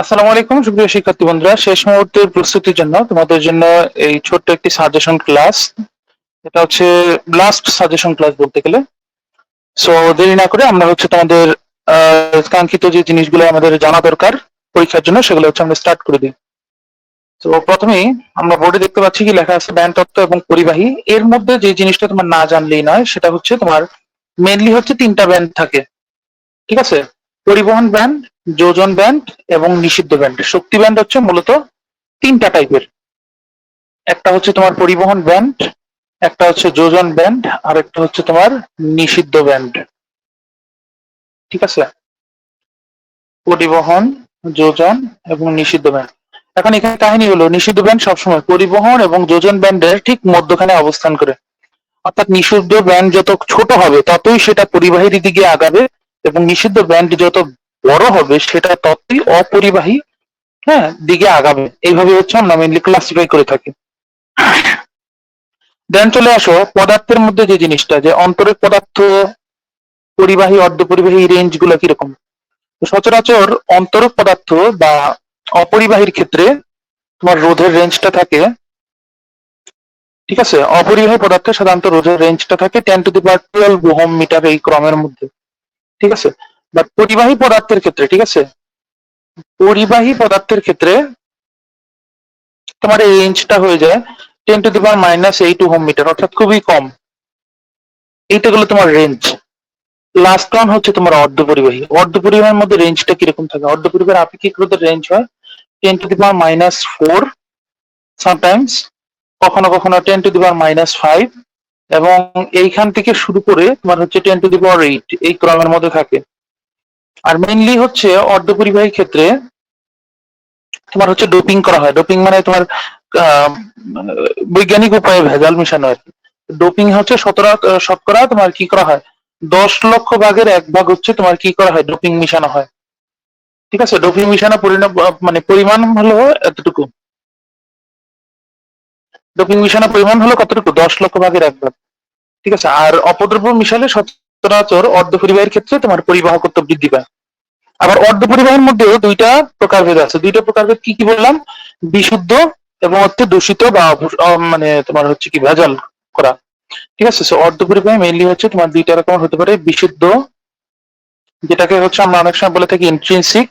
আসসালামু আলাইকুম সুপ্রিয় শিক্ষার্থী বন্ধুরা, শেষ মুহূর্তের প্রস্তুতির জন্য তোমাদের জন্য এই ছোট্ট একটি সাজেশন ক্লাস। এটা হচ্ছে লাস্ট সাজেশন ক্লাস বলতে গেলে। সো দেরি না করে আমরা হচ্ছে তোমাদের কাঙ্ক্ষিত যে জিনিসগুলো আমাদের জানা দরকার পরীক্ষার জন্য, সেগুলো হচ্ছে আমরা স্টার্ট করে দিই। তো প্রথমেই আমরা বোর্ডে দেখতে পাচ্ছি কি লেখা আছে, ব্যান্ড তত্ত্ব এবং পরিবাহী। এর মধ্যে যে জিনিসটা তোমার না জানলেই নয় সেটা হচ্ছে তোমার মেইনলি হচ্ছে তিনটা ব্যান্ড থাকে, ঠিক আছে? পরিবহন ব্যান্ড, যোজন ব্যান্ড এবং নিষিদ্ধ ব্যান্ড। শক্তি ব্যান্ড হচ্ছে মূলত তিনটা টাইপের। একটা হচ্ছে তোমার পরিবহন ব্যান্ড, একটা হচ্ছে যোজন ব্যান্ড, আর একটা হচ্ছে তোমার নিষিদ্ধ ব্যান্ড, ঠিক আছে? পরিবহন, যোজন এবং নিষিদ্ধ ব্যান্ড। এখন এখানে কাহিনী হলো, নিষিদ্ধ ব্যান্ড সবসময় পরিবহন এবং যোজন ব্যান্ডের ঠিক মধ্যখানে অবস্থান করে। অর্থাৎ নিষিদ্ধ ব্যান্ড যত ছোট হবে ততই সেটা পরিবাহীর দিকে আগাবে, এবং নিষিদ্ধ ব্যান্ড যত বড় হবে সেটা ততই অপরিবাহী, হ্যাঁ, দিকে আগাবে। এইভাবে হচ্ছে আমরা মেইনলি ক্লাসিফাই করে থাকি। দেন চলে আসো পদার্থের মধ্যে যে জিনিসটা, যে অন্তরক পদার্থ, পরিবাহী, অর্ধপরিবাহী, রেঞ্জ গুলো কিরকম। সচরাচর অন্তরক পদার্থ বা অপরিবাহীর ক্ষেত্রে তোমার রোধের রেঞ্জটা থাকে, ঠিক আছে? অপরিবাহী পদার্থে সাধারণত রোধের রেঞ্জটা থাকে 10⁻12 ওহম মিটার, এই ক্রমের মধ্যে, ঠিক আছে? বাট পরিবাহী পদার্থের ক্ষেত্রে, ঠিক আছে, পরিবাহী পদার্থের ক্ষেত্রে তোমার এই রেঞ্জটা হয়ে যায় 10⁻−8 ওহম মিটার, অর্থাৎ খুবই কম। এইটা হলো তোমার রেঞ্জ। লাস্ট ওয়ান হচ্ছে তোমার অর্ধপরিবাহী। অর্ধপরিবাহীর মধ্যে রেঞ্জটা কিরকম থাকে? অর্ধপরিবাহীর আপেক্ষিক রোধের রেঞ্জ হয় 10⁻⁻4, সামটাইমস কখনো কখনো 10⁻⁻5, এবং এইখান থেকে শুরু করে তোমার হচ্ছে 10⁻8, এই ক্রমের মধ্যে থাকে। আর মেইনলি হচ্ছে অর্ধপরিবাহী ক্ষেত্রে তোমার হচ্ছে ডোপিং করা হয়। ডোপিং মানে তোমার আহ, বৈজ্ঞানিক উপায়ে ভেজাল মেশানো আর কি। ডোপিং হচ্ছে শতকরা তোমার কি করা হয়, 10 লক্ষ ভাগের 1 ভাগ হচ্ছে তোমার কি করা হয়, ডোপিং মিশানো হয়, ঠিক আছে? ডোপিং মিশানো মানে পরিমাণ হলো এতটুকু। ডোপিং মিশানো পরিমাণ হলো কতটুকু, 10 লক্ষ ভাগের 1 ভাগ, ঠিক আছে? আর অপদ্রব্য মিশালে সচরাচর অর্ধপরিবাহীর ক্ষেত্রে তোমার পরিবাহকত্ব বৃদ্ধি পায়। আবার অর্ধপরিবাহীর মধ্যেও দুইটা প্রকারভেদ আছে। দুইটা প্রকারভেদ কি কি বললাম? বিশুদ্ধ এবং হচ্ছে দূষিত বা মানে তোমার হচ্ছে কি ভেজাল করা, ঠিক আছে? সো অর্ধপরিবাহী মেইনলি হচ্ছে তোমার দুইটা রকম হতে পারে, বিশুদ্ধ, যেটাকে হচ্ছে আমরা অনেক সময় বলে থাকি ইন্ট্রিনসিক,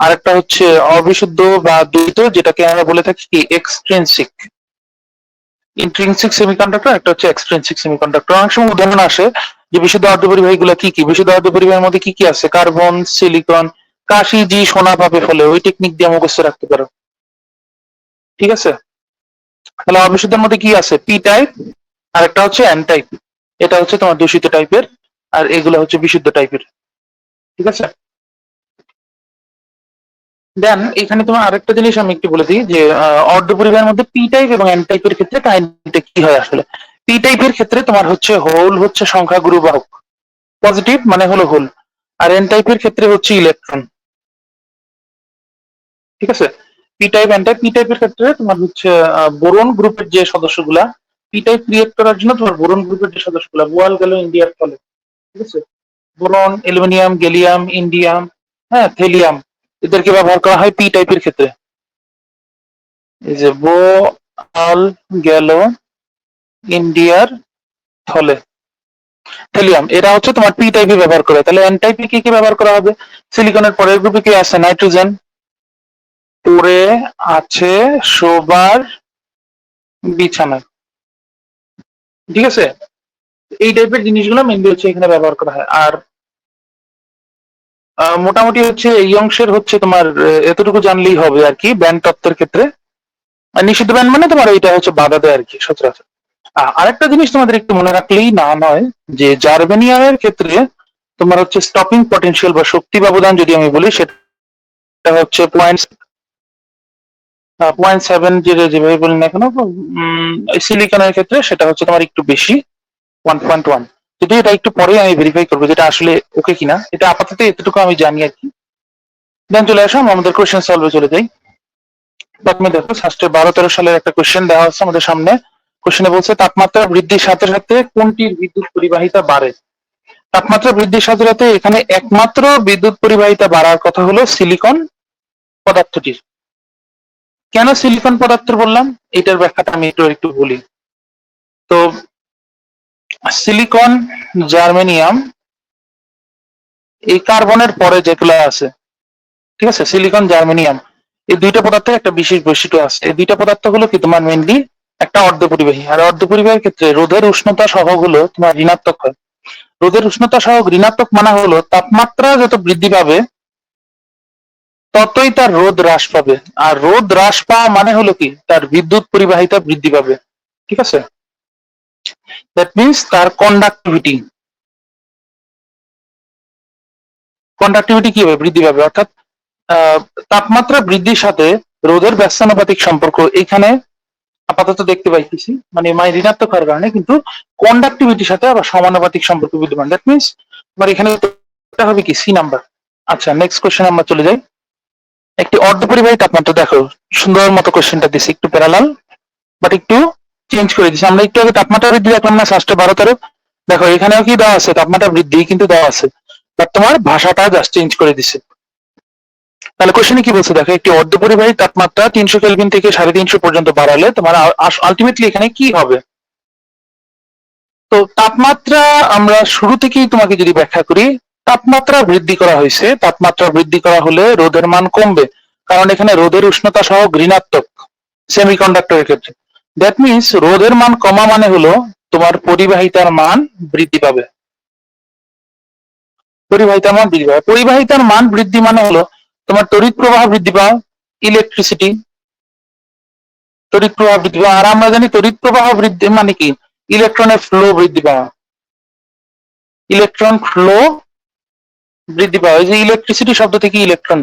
আর একটা হচ্ছে অবিশুদ্ধ বা দ্বৈত, যেটাকে আমরা বলে থাকি কি এক্সট্রিনসিক। ইন্ট্রিনসিক সেমিকন্ডাক্টর, একটা হচ্ছে এক্সট্রিনসিক সেমিকন্ডাক্টর। অনেক সময় উদাহরণ আসে যে বিশুদ্ধ অর্ধপরিবাহী গুলা কি কি, বিশুদ্ধ অর্ধপরিবাহীর মধ্যে কি কি আছে, কার্বন, সিলিকন, কাশি জি সোনা পাবে ফলে, ওই টেকনিক দিয়ে মুখস্থ রাখতে পারো, ঠিক আছে? তাহলে অবিশুদ্ধের মধ্যে কি আছে, পি টাইপ, আর একটা হচ্ছে এন টাইপ। এটা হচ্ছে তোমার দূষিত টাইপের, আর এগুলো হচ্ছে বিশুদ্ধ টাইপের, ঠিক আছে? দেন এখানে তোমার আরেকটা জিনিস আমি একটু বলে দিই, যে অর্ধপরিবাহের মধ্যে পি টাইপ এবং এন টাইপের ক্ষেত্রে কাহিনীটা কি হয় আসলে। পি টাইপের ক্ষেত্রে তোমার হচ্ছে হোল হচ্ছে সংখ্যা গুরুবাহক, পজিটিভ মানে হলো হোল। আর এন টাইপের ক্ষেত্রে হচ্ছে ইলেকট্রন, ঠিক আছে? P type, N type. P টাইপের ক্ষেত্রে তোমার হচ্ছে বোরন গ্রুপের যে সদস্যগুলা, পি টাইপ ক্রিয়েট করার জন্য তোমার বোরন গ্রুপের যে সদস্যগুলা, বোয়াল গেল ইন্ডিয়ার ফলে, ঠিক আছে? বোরন, অ্যালুমিনিয়াম, গ্যালিয়াম, ইন্ডিয়াম, হ্যাঁ, থেলিয়াম, এদেরকে ব্যবহার করা হয় পি টাইপের ক্ষেত্রে। এই যে বোয়াল গেল ইন্ডিয়ার থলে, থেলিয়াম, এরা হচ্ছে তোমার পি টাইপে ব্যবহার করে। তাহলে এন টাইপে কি কি ব্যবহার করা হবে? সিলিকনের পরের গ্রুপে কি আছে, নাইট্রোজেন, পড়ে আছে শোবার বিছানায়, ঠিক আছে? এই টাইপের জিনিসগুলো মেনলি হচ্ছে এখানে ব্যবহার করা হয়। আর মোটামুটি হচ্ছে এই অংশের হচ্ছে তোমার এতটুকু জানলেই হবে আর কি ব্যান্ড তত্ত্বের ক্ষেত্রে। আর নিষিদ্ধ ব্যান্ড মানে তোমার এটা হচ্ছে বাধা দেয় আর কি, সচরাচর। আরেকটা জিনিস তোমাদের একটু মনে রাখলেই না নয়, যে জার্মেনিয়ামের ক্ষেত্রে তোমার হচ্ছে স্টপিং পটেনশিয়াল বা শক্তি ব্যবধান যদি আমি বলি, সেটা হচ্ছে 0.7, যেভাবে বলি না কেন। সিলিকনের ক্ষেত্রে সেটা হচ্ছে তোমার একটু বেশি, 1.1। যদি এটা একটু পরে আমি ভেরিফাই করবো যেটা আসলে ওকে কিনা। এটা আপাতত এতটুকু আমি জানি আর কি। দেন চলে আসো আমরা আমাদের কোয়েশ্চেন সলভে চলে যাই। প্রথমে দেখো ফার্স্টে 12-13 সালের একটা কোয়েশ্চেন দেওয়া হচ্ছে আমাদের সামনে। কোয়েশ্চেনে বলছে তাপমাত্রা বৃদ্ধির সাথে সাথে কোনটির বিদ্যুৎ পরিবাহিতা বাড়ে? তাপমাত্রা বৃদ্ধির সাথে সাথে এখানে একমাত্র বিদ্যুৎ পরিবাহিতা বাড়ার কথা হলো সিলিকন পদার্থটির। কেন সিলিকন পদার্থ বললাম এটার ব্যাখ্যাটা আমি একটু একটু বলি। তো সিলিকন, জার্মেনিয়াম, এই কার্বনের পরে যেগুলো আছে, ঠিক আছে, সিলিকন, জার্মেনিয়াম, এই দুইটা পদার্থের একটা বিশেষ বৈশিষ্ট্য আছে। এই দুইটা পদার্থ হলো কি তোমার মেইনলি একটা অর্ধপরিবাহী, আর অর্ধপরিবাহীর ক্ষেত্রে রোধের উষ্ণতা সহগগুলো তোমার ঋণাত্মক হয়। রোধের উষ্ণতা সহগ ঋণাত্মক মানা হলো তাপমাত্রা যত বৃদ্ধি পাবে ততই তার রোধ হ্রাস পাবে, আর রোধ হ্রাস পাওয়া মানে হলো কি তার বিদ্যুৎ পরিবাহিতা বৃদ্ধি পাবে। ঠিক আছে, দ্যাট মিনস তার কন্ডাক্টিভিটি কন্ডাক্টিভিটি কি হবে, বৃদ্ধি পাবে। অর্থাৎ আহ, তাপমাত্রা বৃদ্ধির সাথে রোধের ব্যস্তানুপাতিক সম্পর্ক এখানে আপাতত দেখতে পাইতেছি, মানে ঋণাত্মক হওয়ার কারণে, কিন্তু কন্ডাক্টিভিটির সাথে আবার সমানুপাতিক সম্পর্ক বিদ্যমান। দ্যাট মিনস তোমার এখানে উত্তরটা হবে কি সি নাম্বার। আচ্ছা, নেক্সট কোশ্চেন আমরা চলে যাই। একটি অর্ধপরিবাহী তাপমাত্রা, দেখো সুন্দর মতো কোশ্চেনটা দিছি, একটু প্যারালাল বাট একটু চেঞ্জ করে দিছি। আমরা একটু আগে তাপমাত্রা বৃদ্ধি দেখলাম না 7:12। দেখো এখানেও কি দেওয়া আছে, তাপমাত্রা বৃদ্ধি কিন্তু দেওয়া আছে, বাট তোমার ভাষাটা জাস্ট চেঞ্জ করে দিছে। তাহলে কোশ্চেনে কি বলছে দেখো, একটি অর্ধপরিবাহী তাপমাত্রা 300 কেলভিন থেকে 350 পর্যন্ত বাড়ালে তোমার আলটিমেটলি এখানে কি হবে। তো তাপমাত্রা আমরা শুরু থেকেই তোমাকে যদি ব্যাখ্যা করি, তাপমাত্রা বৃদ্ধি করা হয়েছে, তাপমাত্রা বৃদ্ধি করা হলে রোধের মান কমবে, কারণ এখানে রোধের উষ্ণতা সহ ঋণাত্মক সেমিকন্ডাক্টরের ক্ষেত্রে। দ্যাট মিনস রোধের মান কমা মানে হলো তোমার পরিবাহিতার মান বৃদ্ধি পাবে। পরিবাহিতার মান বৃদ্ধি পাবে, পরিবাহিতার মান বৃদ্ধি মানে হলো তোমার তড়িৎ প্রবাহ বৃদ্ধি পাওয়া, ইলেকট্রিসিটি, তড়িৎ প্রবাহ বৃদ্ধি পাওয়া। আর আমরা জানি তড়িৎ প্রবাহ বৃদ্ধি মানে কি, ইলেকট্রনের ফ্লো বৃদ্ধি পাওয়া, ইলেকট্রন ফ্লো বৃদ্ধি পাওয়া। এই যে ইলেকট্রিসিটি শব্দ থেকে ইলেকট্রন,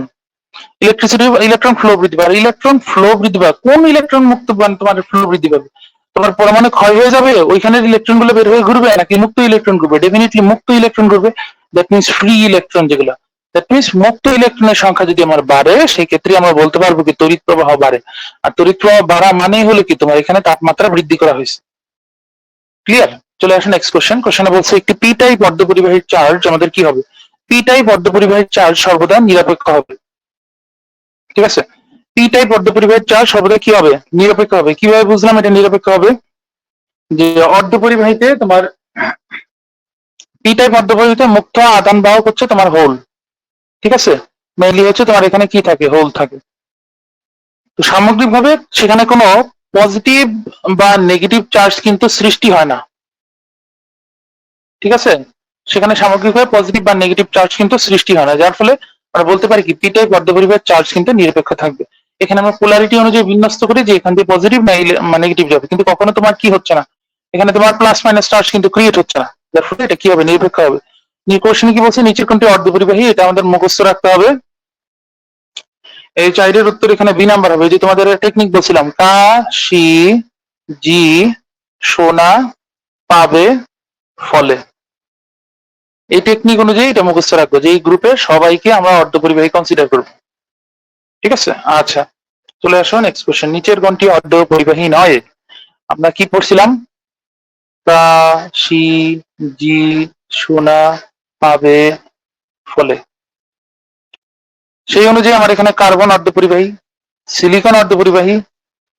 ইলেকট্রন ফ্লো বৃদ্ধি পাওয়া, ইলেকট্রন ফ্লো বৃদ্ধি পাওয়া, কোন ইলেকট্রন মুক্ত তোমার ফ্লো বৃদ্ধি পাবে। তোমার পরমাণু ক্ষয় হয়ে যাবে, ওইখানের ইলেকট্রন গুলো বের হয়ে ঘুরবে, নাকি মুক্ত ইলেকট্রন ঘুরবে? ডেফিনেটলি মুক্ত ইলেকট্রন ঘুরবে। দ্যাট মিনস ফ্রি ইলেকট্রন যেগুলো, দ্যাট মিনস মুক্ত ইলেকট্রনের সংখ্যা যদি আমার বাড়ে, সেই ক্ষেত্রে আমরা বলতে পারবো কি তড়িৎ প্রবাহ বাড়ে। আর তড়িৎ প্রবাহ বাড়া মানেই হলো কি তোমার এখানে তাপমাত্রা বৃদ্ধি করা হয়েছে। ক্লিয়ার? চলে আসুন নেক্সট কোশ্চেন। কোশ্চেনে বলছে একটি পি টাইপ অর্ধপরিবাহীর চার্জ আমাদের কি হবে। পি টাইপ অর্ধপরিবাহীর চার্জ সর্বদা নিরপেক্ষ হবে। ঠিক আছে, পি টাইপ অর্ধপরিবাহীর চার্জ সর্বদা কি হবে, নিরপেক্ষ হবে। কিভাবে বুঝলাম এটা নিরপেক্ষ হবে, যে অর্ধপরিবাহীতে তোমার পি টাইপ অর্ধপরিবাহীতে মুক্ত আদান বাহক হচ্ছে তোমার হোল। ঠিক আছে, মেইনলি হচ্ছে তোমার এখানে কি থাকে, হোল থাকে। তো সামগ্রিকভাবে সেখানে কোনো পজিটিভ বা নেগেটিভ চার্জ কিন্তু সৃষ্টি হয় না। ঠিক আছে, সেখানে সামগ্রিকভাবে পজিটিভ বা নেগেটিভ চার্জ কিন্তু সৃষ্টি হয় না, যার ফলে আমরা বলতে পারি কি পি টাইপ অর্ধপরিবাহীর চার্জ কিন্তু নিরপেক্ষ থাকবে। এখানে আমরা পোলারিটি অনুযায়ী বিন্যস্ত করি যে এখান দিয়ে পজিটিভ না নেগেটিভ যাবে, কিন্তু কখনো তোমার কি হচ্ছে না, এখানে তোমার প্লাস মাইনাস চার্জ কিন্তু ক্রিয়েট হচ্ছে না, যার ফলে এটা কি হবে, নিরপেক্ষ হবে। কোশ্চেনে কি বলছে, নিচের কোনটি অর্ধপরিবাহী, এটা আমাদের মুখস্থ রাখতে হবে। এই চাইরের উত্তর এখানে বি নাম্বার হবে। যে তোমাদের টেকনিক বলছিলাম, কা, সি, জি, সোনা, পাবে, ফলে, এই টেকনিক অনুযায়ী এটা মুখস্থ রাখবো যে এই গ্রুপের সবাইকে আমরা অর্ধপরিবাহী কনসিডার করবো। ঠিক আছে, আচ্ছা চলে আসো নেক্সট কোশ্চেন। নিচের কোনটি অর্ধপরিবাহী নয়। আমরা কি পড়ছিলাম, কা, সি, জি, সোনা, পাবে, ফলে। সেই অনুযায়ী আমার এখানে কার্বন অর্ধপরিবাহী, সিলিকন অর্ধপরিবাহী,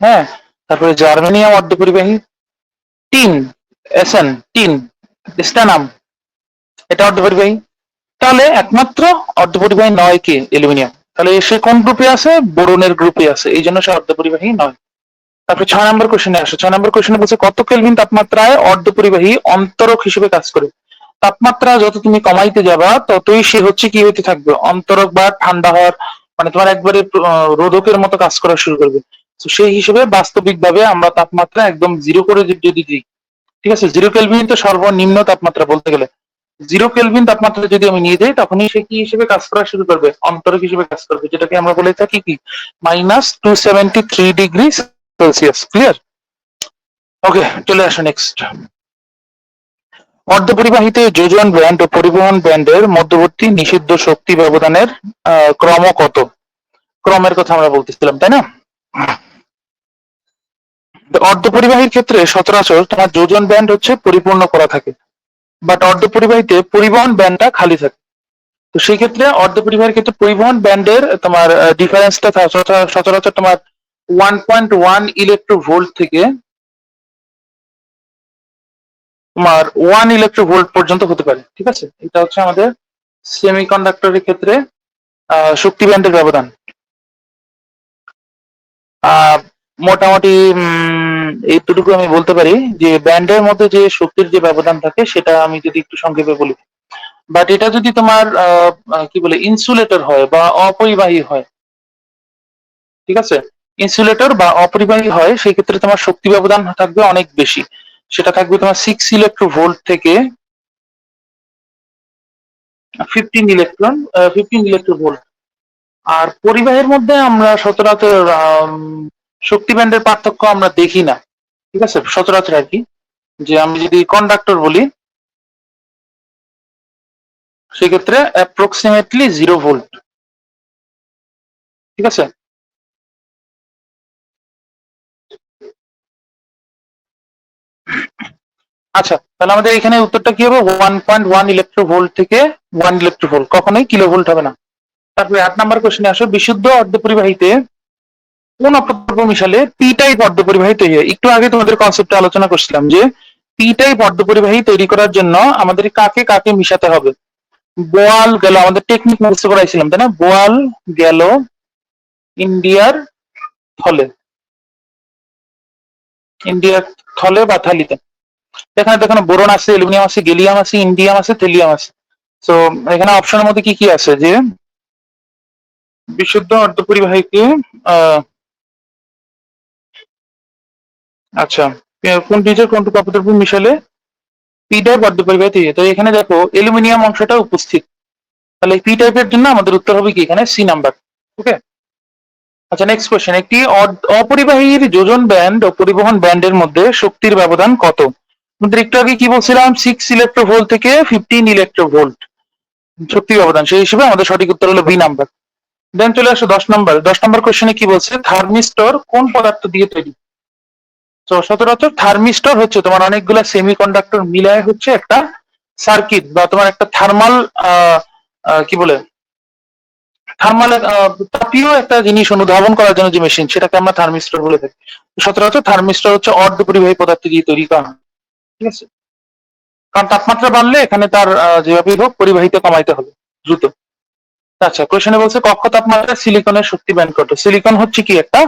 হ্যাঁ, তারপরে জার্মেনিয়াম অর্ধপরিবাহী, টিন, এসএন, টিন, স্ট্যানাম, এটা অর্ধপরিবাহী। তাহলে একমাত্র অর্ধপরিবাহী নয় কে, অ্যালুমিনিয়াম। তাহলে সে কোন গ্রুপে আছে, বোরনের গ্রুপে আছে, এই জন্য সে অর্ধপরিবাহী নয়। তারপরে 6 নম্বর কোশ্চেনে আসো। 6 নম্বর কোশ্চেনে বলছে কত কেলভিন তাপমাত্রায় অর্ধপরিবাহী অন্তরক হিসেবে কাজ করে। তাপমাত্রা যত তুমি কমাইতে যাবা ততই সে হচ্ছে কি হইতে থাকবে, অন্তরক বা ঠান্ডা হওয়ার, মানে তোমার একবারে রোধকের মতো কাজ করা শুরু করবে। তো সেই হিসেবে বাস্তবিক ভাবে আমরা তাপমাত্রা একদম জিরো করে যদি দিই, ঠিক আছে, 0 কেলভিন তো সর্বনিম্ন তাপমাত্রা বলতে গেলে, 0 কেলভিন তাপমাত্রা যদি আমি নিয়ে যাই, তখনই সে কি হিসেবে কাজ করা শুরু করবে, অন্তরক হিসেবে কাজ করবে, যেটাকে আমরা বলে থাকি কি -273 ডিগ্রি সেলসিয়াস। ক্লিয়ার? ওকে, চলে আসো নেক্সট। অর্ধপরিবাহীতে যোজন ব্যান্ড ও পরিবহন ব্যান্ডের মধ্যবর্তী নিষিদ্ধ শক্তি ব্যবধানের ক্রম কত। ক্রমের কথা আমরা বলতেছিলাম, তাই না? অর্ধপরিবাহীর ক্ষেত্রে সচরাচর তোমার যোজন ব্যান্ড হচ্ছে পরিপূর্ণ করা থাকে, বাট অর্ধপরিবাহীতে পরিবহন ব্যান্ডটা খালি থাকে। তো সেই ক্ষেত্রে অর্ধপরিবাহীর ক্ষেত্রে পরিবহন ব্যান্ডের তোমার ডিফারেন্সটা সচরাচর তোমার 1.1 ইলেকট্রোভোল্ট থেকে তোমার 1 ইলেকট্রোভোল্ট পর্যন্ত হতে পারে। ঠিক আছে, এটা হচ্ছে আমাদের সেমিকন্ডাক্টরের ক্ষেত্রে শক্তি ব্যান্ডের ব্যবধান। মোটামুটি এইটুকু আমি বলতে পারি যে ব্যান্ডের মধ্যে যে শক্তির যে ব্যবধান থাকে সেটা আমি যদি একটু সংক্ষেপে বলি। বাট এটা যদি তোমার কি বলে ইনসুলেটর হয় বা অপরিবাহী হয়, ঠিক আছে, ইনসুলেটর বা অপরিবাহী হয়, সেই ক্ষেত্রে তোমার শক্তি ব্যবধান থাকবে অনেক বেশি। সেটা থাকবে তোমার 6 ইলেকট্রোভোল্ট থেকে 15 ইলেকট্রোভোল্ট। আর পরিবাহের মধ্যে আমরা সচরাচর শক্তি ব্যান্ডের পার্থক্য আমরা দেখি না। ঠিক আছে, সচরাচর আর কি, যে আমি যদি কন্ডাক্টর বলি সেক্ষেত্রে অ্যাপ্রক্সিমেটলি 0 ভোল্ট। ঠিক আছে, আচ্ছা, তাহলে আমাদের এখানে উত্তরটা কি হবে? 1.1 ইলেকট্রোভোল্ট থেকে 1 ইলেকট্রোভোল্ট, কখনোই কিলোভোল্ট হবে না। তারপরে 8 নম্বর কোশ্চেনে আসো, বিশুদ্ধ অর্ধপরিবাহীতে কোন অপদ্রব্য মিশালে পি টাইপ অর্ধপরিবাহী তৈরি হয়? একটু আগে তোমাদের কনসেপ্টে আলোচনা করছিলাম যে পি টাইপ অর্ধপরিবাহী তৈরি করার জন্য আমাদের কাকে কাকে মিশাতে হবে। বোয়াল গেল, আমাদের টেকনিক মুখস্থ করাইছিলাম তাই না? বোয়াল গেল ইন্ডিয়ার থলে, ইন্ডিয়ার থলে বা থালিতে। এখানে দেখো বোরন আছে, অ্যালুমিনিয়াম আছে, গেলিয়াম আছে, ইন্ডিয়াম আছে, থেলিয়াম আছে। তো এখানে অপশনের মধ্যে কি কি আছে? যে বিশুদ্ধ অর্ধপরিবাহীকে আচ্ছা, কোন বীজের কোনটুকু অপদ্রব্য মিশালে পি টাইপ অর্ধপরিবাহী তৈরি হয়? তো এখানে দেখো অ্যালুমিনিয়াম অংশটা উপস্থিত, তাহলে পি টাইপের জন্য আমাদের উত্তর হবে কি এখানে? C number. ওকে, আচ্ছা, নেক্সট কোশ্চেন, একটি অপরিবাহীর যোজন ব্যান্ড ও পরিবহন ব্যান্ডের মধ্যে শক্তির ব্যবধান কত? আমাদের একটু আগে কি বলছিলাম? 6 ইলেকট্রোভোল্ট থেকে 15 ইলেকট্রোভোল্ট শক্তি ব্যবধান, সেই হিসেবে আমাদের সঠিক উত্তর হলো বি নাম্বার। দেন চলে আসো 10 নম্বর। 10 নম্বর কোশ্চেনে কি বলছে? থার্মিস্টর কোন পদার্থ দিয়ে তৈরি? তো সচরাচর থার্মিস্টর হচ্ছে তোমার অনেকগুলা সেমিকন্ডাক্টর মিলায় হচ্ছে একটা সার্কিট বা তোমার একটা থার্মাল কি বলে থার্মাল তাপীয় একটা জিনিস অনুধাবন করার জন্য যে মেশিন, সেটাকে আমরা থার্মিস্টর বলে থাকি। সচরাচর থার্মিস্টর হচ্ছে অর্ধপরিবাহী পদার্থ দিয়ে তৈরি করা হয়। ঠিক আছে, কারণ তাপমাত্রা বাড়লে এখানে তার যেভাবেই হোক পরিবাহিতা কমাইতে হবে দ্রুত। আচ্ছা, কোশ্চেনে বলছে কক্ষ তাপমাত্রায় সিলিকনের শক্তি ব্যান্ড কত? সিলিকন হচ্ছে কি একটা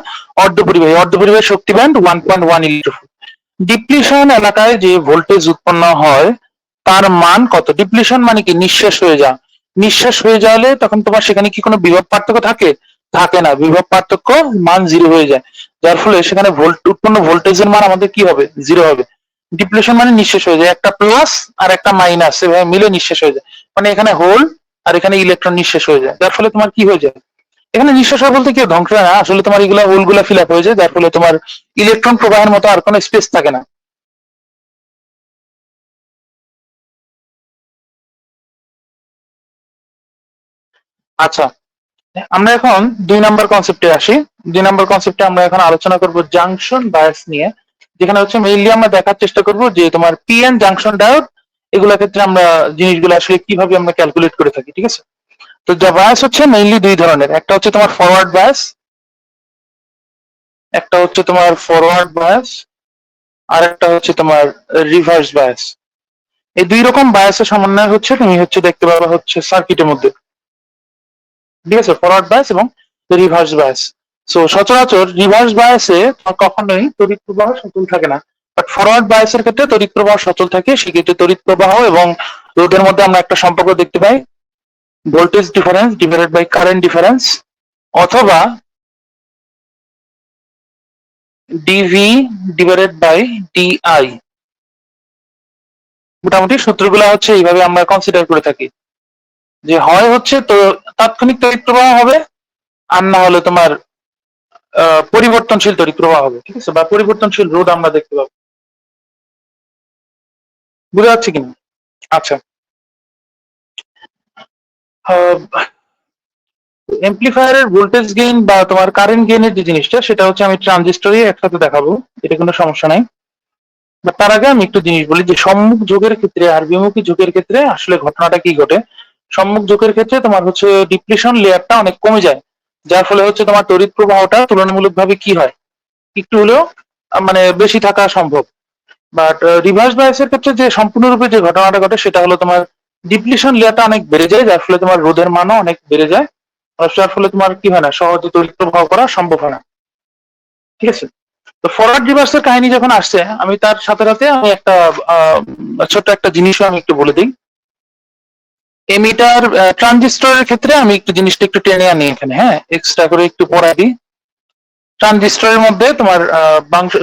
অর্ধপরিবাহী, অর্ধপরিবাহী শক্তি ব্যান্ড 1.1 ইলেকট্রোভোল্ট। ডিপ্লিশন এলাকায় যে ভোল্টেজ উৎপন্ন হয় তার মান কত? ডিপ্লিশন মানে কি? নিঃশেষ হয়ে যাওয়া। নিঃশেষ হয়ে যাওয়ালে তখন তোমার সেখানে কি কোনো বিভব পার্থক্য থাকে? থাকে না, বিভব পার্থক্য মান 0 হয়ে যায়, যার ফলে সেখানে উৎপন্ন ভোল্টেজের মান আমাদের কি হবে? 0 হবে। ডিপ্লিশন মানে নিঃশেষ হয়ে যায়, একটা প্লাস আর একটা মাইনাস এভাবে মিলে নিঃশেষ হয়ে যায়, মানে এখানে হোল আর এখানে ইলেকট্রন নিঃশেষ হয়ে যায়, যার ফলে তোমার কি হয়ে যায়? এখানে নিঃশেষ হয় বলতে কেউ ধ্বংস হয় না, আসলে তোমার এগুলা হোল গুলা ফিল আপ হয়ে যায়, যার ফলে তোমার ইলেকট্রন প্রবাহের মতো আর কোনো স্পেস থাকে না। আচ্ছা, আমরা এখন 2 নম্বর কনসেপ্টে আসি। 2 নম্বর কনসেপ্টে আমরা এখন আলোচনা করব জাংশন বায়াস নিয়ে, যেখানে হচ্ছে মেইনলি আমরা দেখার চেষ্টা করব যে তোমার পিএন জাংশন ডায়োড এগুলোর ক্ষেত্রে আমরা জিনিসগুলো আসলে কিভাবে আমরা ক্যালকুলেট করে থাকি। ঠিক আছে, তো যা বায়াস হচ্ছে মেইনলি দুই ধরনের, একটা হচ্ছে তোমার ফরওয়ার্ড বায়াস, একটা হচ্ছে তোমার ফরওয়ার্ড বায়াস, আর একটা হচ্ছে তোমার রিভার্স বায়াস। এই দুই রকম বায়াসের সমন্বয় হচ্ছে তুমি হচ্ছে দেখতে পাবা হচ্ছে সার্কিটের মধ্যে। ঠিক আছে, ফরওয়ার্ড বায়াস এবং রিভার্স বায়াস। সো সচরাচর রিভার্স বায়াসে কখনোই তড়িৎ প্রবাহ সচল থাকে না, বাট ফরওয়ার্ড বায়াসের ক্ষেত্রে তড়িৎ প্রবাহ সচল থাকে। সেক্ষেত্রে তড়িৎ প্রবাহ এবং রোধের মধ্যে আমরা একটা সম্পর্ক দেখতে পাই, voltage difference divided by current difference, অথবা ডিভি ডিভাইডেড বাই ডিআই। মোটামুটি সূত্রগুলো হচ্ছে এইভাবে আমরা কনসিডার করে থাকি, যে হয় হচ্ছে তো তাৎক্ষণিক তড়িৎ প্রবাহ হবে, আর না হলে তোমার পরিবর্তনশীল তড়িৎ প্রবাহ হবে। ঠিক আছে, বা পরিবর্তনশীল রোধ আমরা দেখতে পাবো। বুঝা যাচ্ছে কিনা? আচ্ছা, এমপ্লিফায়ারের ভোল্টেজ গেইন বা তোমার কারেন্ট গেইনের যে জিনিসটা, সেটা হচ্ছে আমি ট্রানজিস্টরে একসাথে দেখাবো, এটা কোনো সমস্যা নাই। বাট তার আগে আমি একটু জিনিস বলি যে সম্মুখ যোগের ক্ষেত্রে আর বিমুখী যোগের ক্ষেত্রে আসলে ঘটনাটা কি ঘটে। সম্মুখ ঝোঁকের ক্ষেত্রে তোমার হচ্ছে ডিপ্লিশন লেয়ারটা অনেক কমে যায়, যার ফলে হচ্ছে তোমার তড়িৎ প্রবাহটা তুলনামূলকভাবে কি হয়, একটু হলেও মানে বেশি থাকা সম্ভব। বাট রিভার্স বায়াসের ক্ষেত্রে যে সম্পূর্ণরূপে যে ঘটনাটা ঘটে সেটা হলো তোমার ডিপ্লিশন লেয়ারটা অনেক বেড়ে যায়, যার ফলে তোমার রোধের মানও অনেক বেড়ে যায়, আর যার ফলে তোমার কি হয় না, সহজে তড়িৎ প্রবাহ করা সম্ভব হয় না। ঠিক আছে, তো ফরওয়ার্ড রিভার্সের কাহিনী যখন আসছে, আমি তার সাথে সাথে আমি একটা ছোট্ট একটা জিনিসও আমি একটু বলে দিই। এমিটার ট্রানজিস্টরের ক্ষেত্রে আমি একটু জিনিসটা একটু টেনে আনি এখানে, হ্যাঁ, এক্সট্রা করে একটু পড়াই দিই। ট্রানজিস্টরের মধ্যে তোমার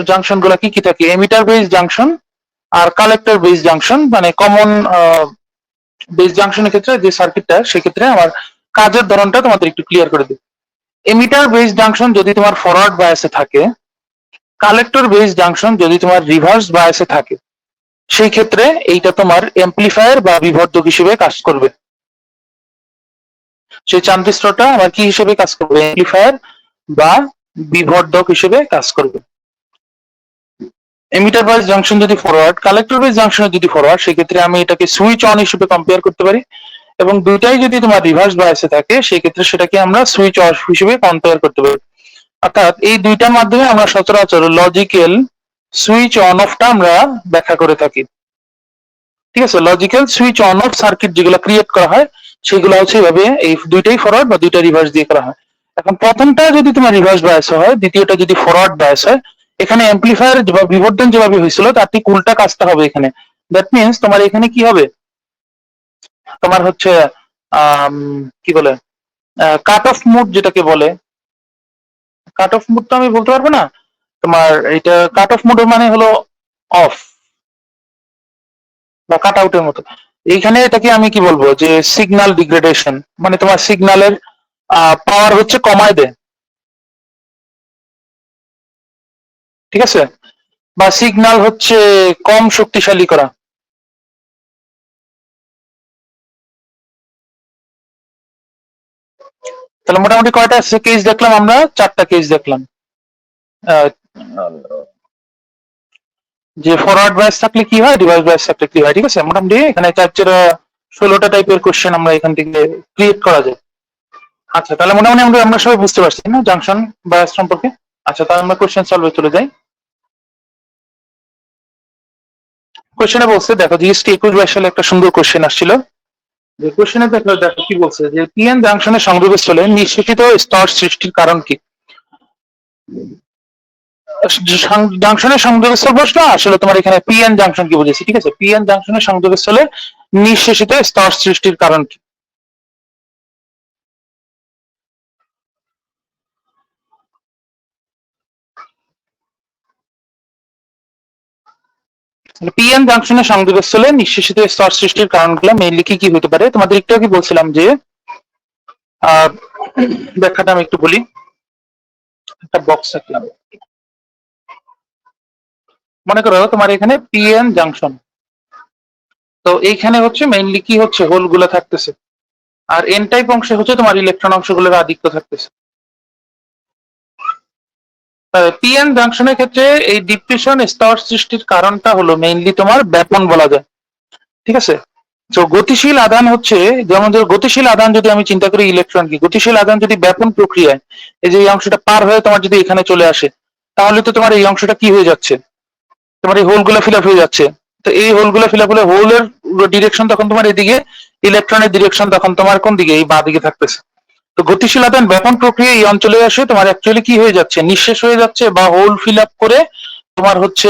জাংশন গুলা কি কি থাকে, এমিটার বেস জাংশন আর কালেক্টর বেস জাংশন, মানে কমন বেস জাংশনের ক্ষেত্রে যে সার্কিটটা, সেক্ষেত্রে আমার কাজের ধরনটা তোমাদের একটু ক্লিয়ার করে দিই। এমিটার বেস জাংশন যদি তোমার ফরওয়ার্ড বায়াসে থাকে, কালেক্টর বেস জাংশন যদি তোমার রিভার্স বায়াসে থাকে, সেই ক্ষেত্রে এইটা তোমার এমপ্লিফায়ার বা বিবর্ধক হিসেবে কাজ করবে। সেই ট্রানজিস্টরটা আমার কি হিসেবে কাজ করবে, এমপ্লিফায়ার বা বিবর্ধক হিসেবে কাজ করবে। এমিটার বেস জাংশন যদি ফরওয়ার্ড, কালেক্টর বেস জাংশন যদি ফরওয়ার্ড, সেক্ষেত্রে আমি এটাকে সুইচ অন হিসেবে কম্পেয়ার করতে পারি, এবং দুইটাই যদি তোমার রিভার্স বায়াসে থাকে, সেই ক্ষেত্রে সেটাকে আমরা সুইচ অফ হিসেবে কম্পেয়ার করতে পারি। অর্থাৎ এই দুইটার মাধ্যমে আমরা সচরাচর লজিক্যাল সুইচ অন অফটা আমরা ব্যাখ্যা করে থাকি। ঠিক আছে, logical switch on of circuit যেগুলো ক্রিয়েট করা হয়, সেগুলো হচ্ছে এইভাবে, এই দুইটাই ফরওয়ার্ড বা দুইটা রিভার্স দিয়ে করা হয়। এখন প্রথমটা যদি তোমার রিভার্স বায়াস হয়, দ্বিতীয়টা যদি ফরওয়ার্ড বায়াস হয়, এখানে এমপ্লিফায়ার বা বিবর্ধন যেভাবে হয়েছিল তার ঠিক উল্টা কাজটা হবে এখানে। দ্যাট মিনস তোমার এখানে কি হবে, তোমার হচ্ছে কি বলে, কাট অফ মুড যেটাকে বলে, কাট অফ মুড তো আমি বলতে পারবো না, তোমার এটা কাট অফ মুড মানে হলো অফ বা কাট আউটের মতো। এইখানে এটাকে আমি কি বলবো, যে সিগন্যাল ডিগ্রেডেশন, মানে তোমার সিগন্যালের পাওয়ার হচ্ছে কমায় দেয়। ঠিক আছে, বা সিগন্যাল হচ্ছে কম শক্তিশালী করা। তাহলে মোটামুটি কয়টা কেস দেখলাম আমরা, 4টা কেস দেখলাম। আহ, যে ফরওয়ার্ড বায়াস থাকলে কি হয়, রিভার্স বায়াস থাকলে কি হয়। ঠিক আছে, মোটামুটি এখানে 16টা টাইপের কোশ্চেন আমরা এখান থেকে ক্রিয়েট করা যায়। আচ্ছা, তাহলে মোটামুটি আমরা সবাই বুঝতে পারছি না জাংশন বায়াস সম্পর্কে। আচ্ছা, তাহলে আমরা কোশ্চেন সলভে চলে যাই। কোশ্চেনে বলছে, দেখো জিএসটি 21-22 সালে একটা সুন্দর কোশ্চেন আসছিল, যে কোশ্চেনে দেখো দেখো কি বলছে, যে পিএন জাংশনের সংযোগস্থলে নিঃশেষিত স্তর সৃষ্টির কারণ কি। জাংশনের সংযোগস্থল প্রশ্ন, আসলে তোমার এখানে পিএন জাংশন কি বুঝেছি। ঠিক আছে, পিএন জাংশনের সংযোগস্থলে নিঃশেষিত স্তর সৃষ্টির কারণ কি। পিএন জাংশনের সংযোগস্থলে নিঃশেষিত স্তর সৃষ্টির কারণগুলো মেইনলি কি কি হতে পারে, তোমাদের একটু আগে বলছিলাম যে আহ ব্যাখ্যাটা আমি একটু বলি। একটা বক্স রাখলাম, মনে করো তোমার এখানে পিএন জাংশন, তো এইখানে হচ্ছে মেইনলি কি হচ্ছে, হোল গুলো থাকতেছে, আর এন টাইপ অংশে হচ্ছে তোমার ইলেকট্রন অংশগুলোর আধিক্য থাকতেছে। পিএন জাংশনের ক্ষেত্রে এই ডিপ্রেশন স্তর সৃষ্টির কারণটা হলো মেইনলি তোমার ব্যাপন বলা যায়। ঠিক আছে, তো গতিশীল আধান হচ্ছে, যেমন গতিশীল আধান যদি আমি চিন্তা করি ইলেকট্রন কি, গতিশীল আধান যদি ব্যাপন প্রক্রিয়ায় এই যে এই অংশটা পার হয়ে তোমার যদি এখানে চলে আসে, তাহলে তো তোমার এই অংশটা কি হয়ে যাচ্ছে, তোমার এই হোলগুলো ফিল আপ হয়ে যাচ্ছে। তো এই হোলগুলো ফিল আপ হলে হোলের ডিরেকশন তখন তোমার এদিকে, ইলেকট্রনের ডিরেকশন তখন তোমার কোন দিকে, এই বাঁ দিকে থাকতেছে। তো গতিশীল আধান ব্যাপন প্রক্রিয়া এই অঞ্চলে আসে তোমার অ্যাকচুয়ালি কি হয়ে যাচ্ছে, নিঃশেষ হয়ে যাচ্ছে, বা হোল ফিল আপ করে তোমার হচ্ছে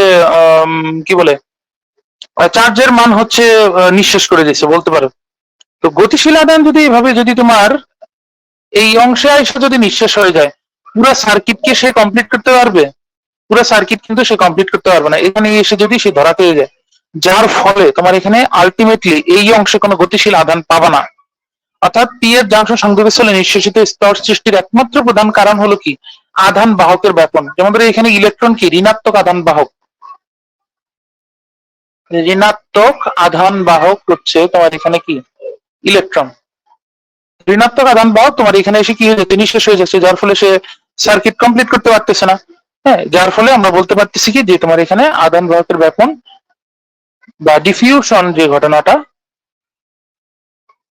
কি বলে, চার্জের মান হচ্ছে নিঃশেষ করে দিচ্ছে বলতে পারো। তো গতিশীল আধান যদি এভাবে যদি তোমার এই অংশে এসে যদি নিঃশেষ হয়ে যায়, পুরো সার্কিটকে সে কমপ্লিট করতে পারবে, পুরো সার্কিট কিন্তু সে কমপ্লিট করতে পারবে না, এখানে এসে যদি সে ধরা পেয়ে যায়, যার ফলে তোমার এখানে আলটিমেটলি এই অংশে কোনো গতিশীল আধান পাবা না। অর্থাৎ পি এর জাংশন সংযোগস্থলে নিঃশেষিত স্তর সৃষ্টির একমাত্র প্রধান কারণ হলো কি, আধান বাহকের ব্যাপন। যেমন ধরো এখানে ইলেকট্রন কি, ঋণাত্মক আধান বাহক, ঋণাত্মক আধান বাহক হচ্ছে তোমার এখানে কি, ইলেকট্রন। ঋণাত্মক আধান বাহক তোমার এখানে এসে কি হয়ে যাচ্ছে, নিঃশেষ হয়ে যাচ্ছে, যার ফলে সে সার্কিট কমপ্লিট করতে পারতেছে না। হ্যাঁ, যার ফলে আমরা বলতে পারতেছি কি, যে তোমার এখানে আধান বাহকের ব্যাপন বা ডিফিউশন যে ঘটনাটা,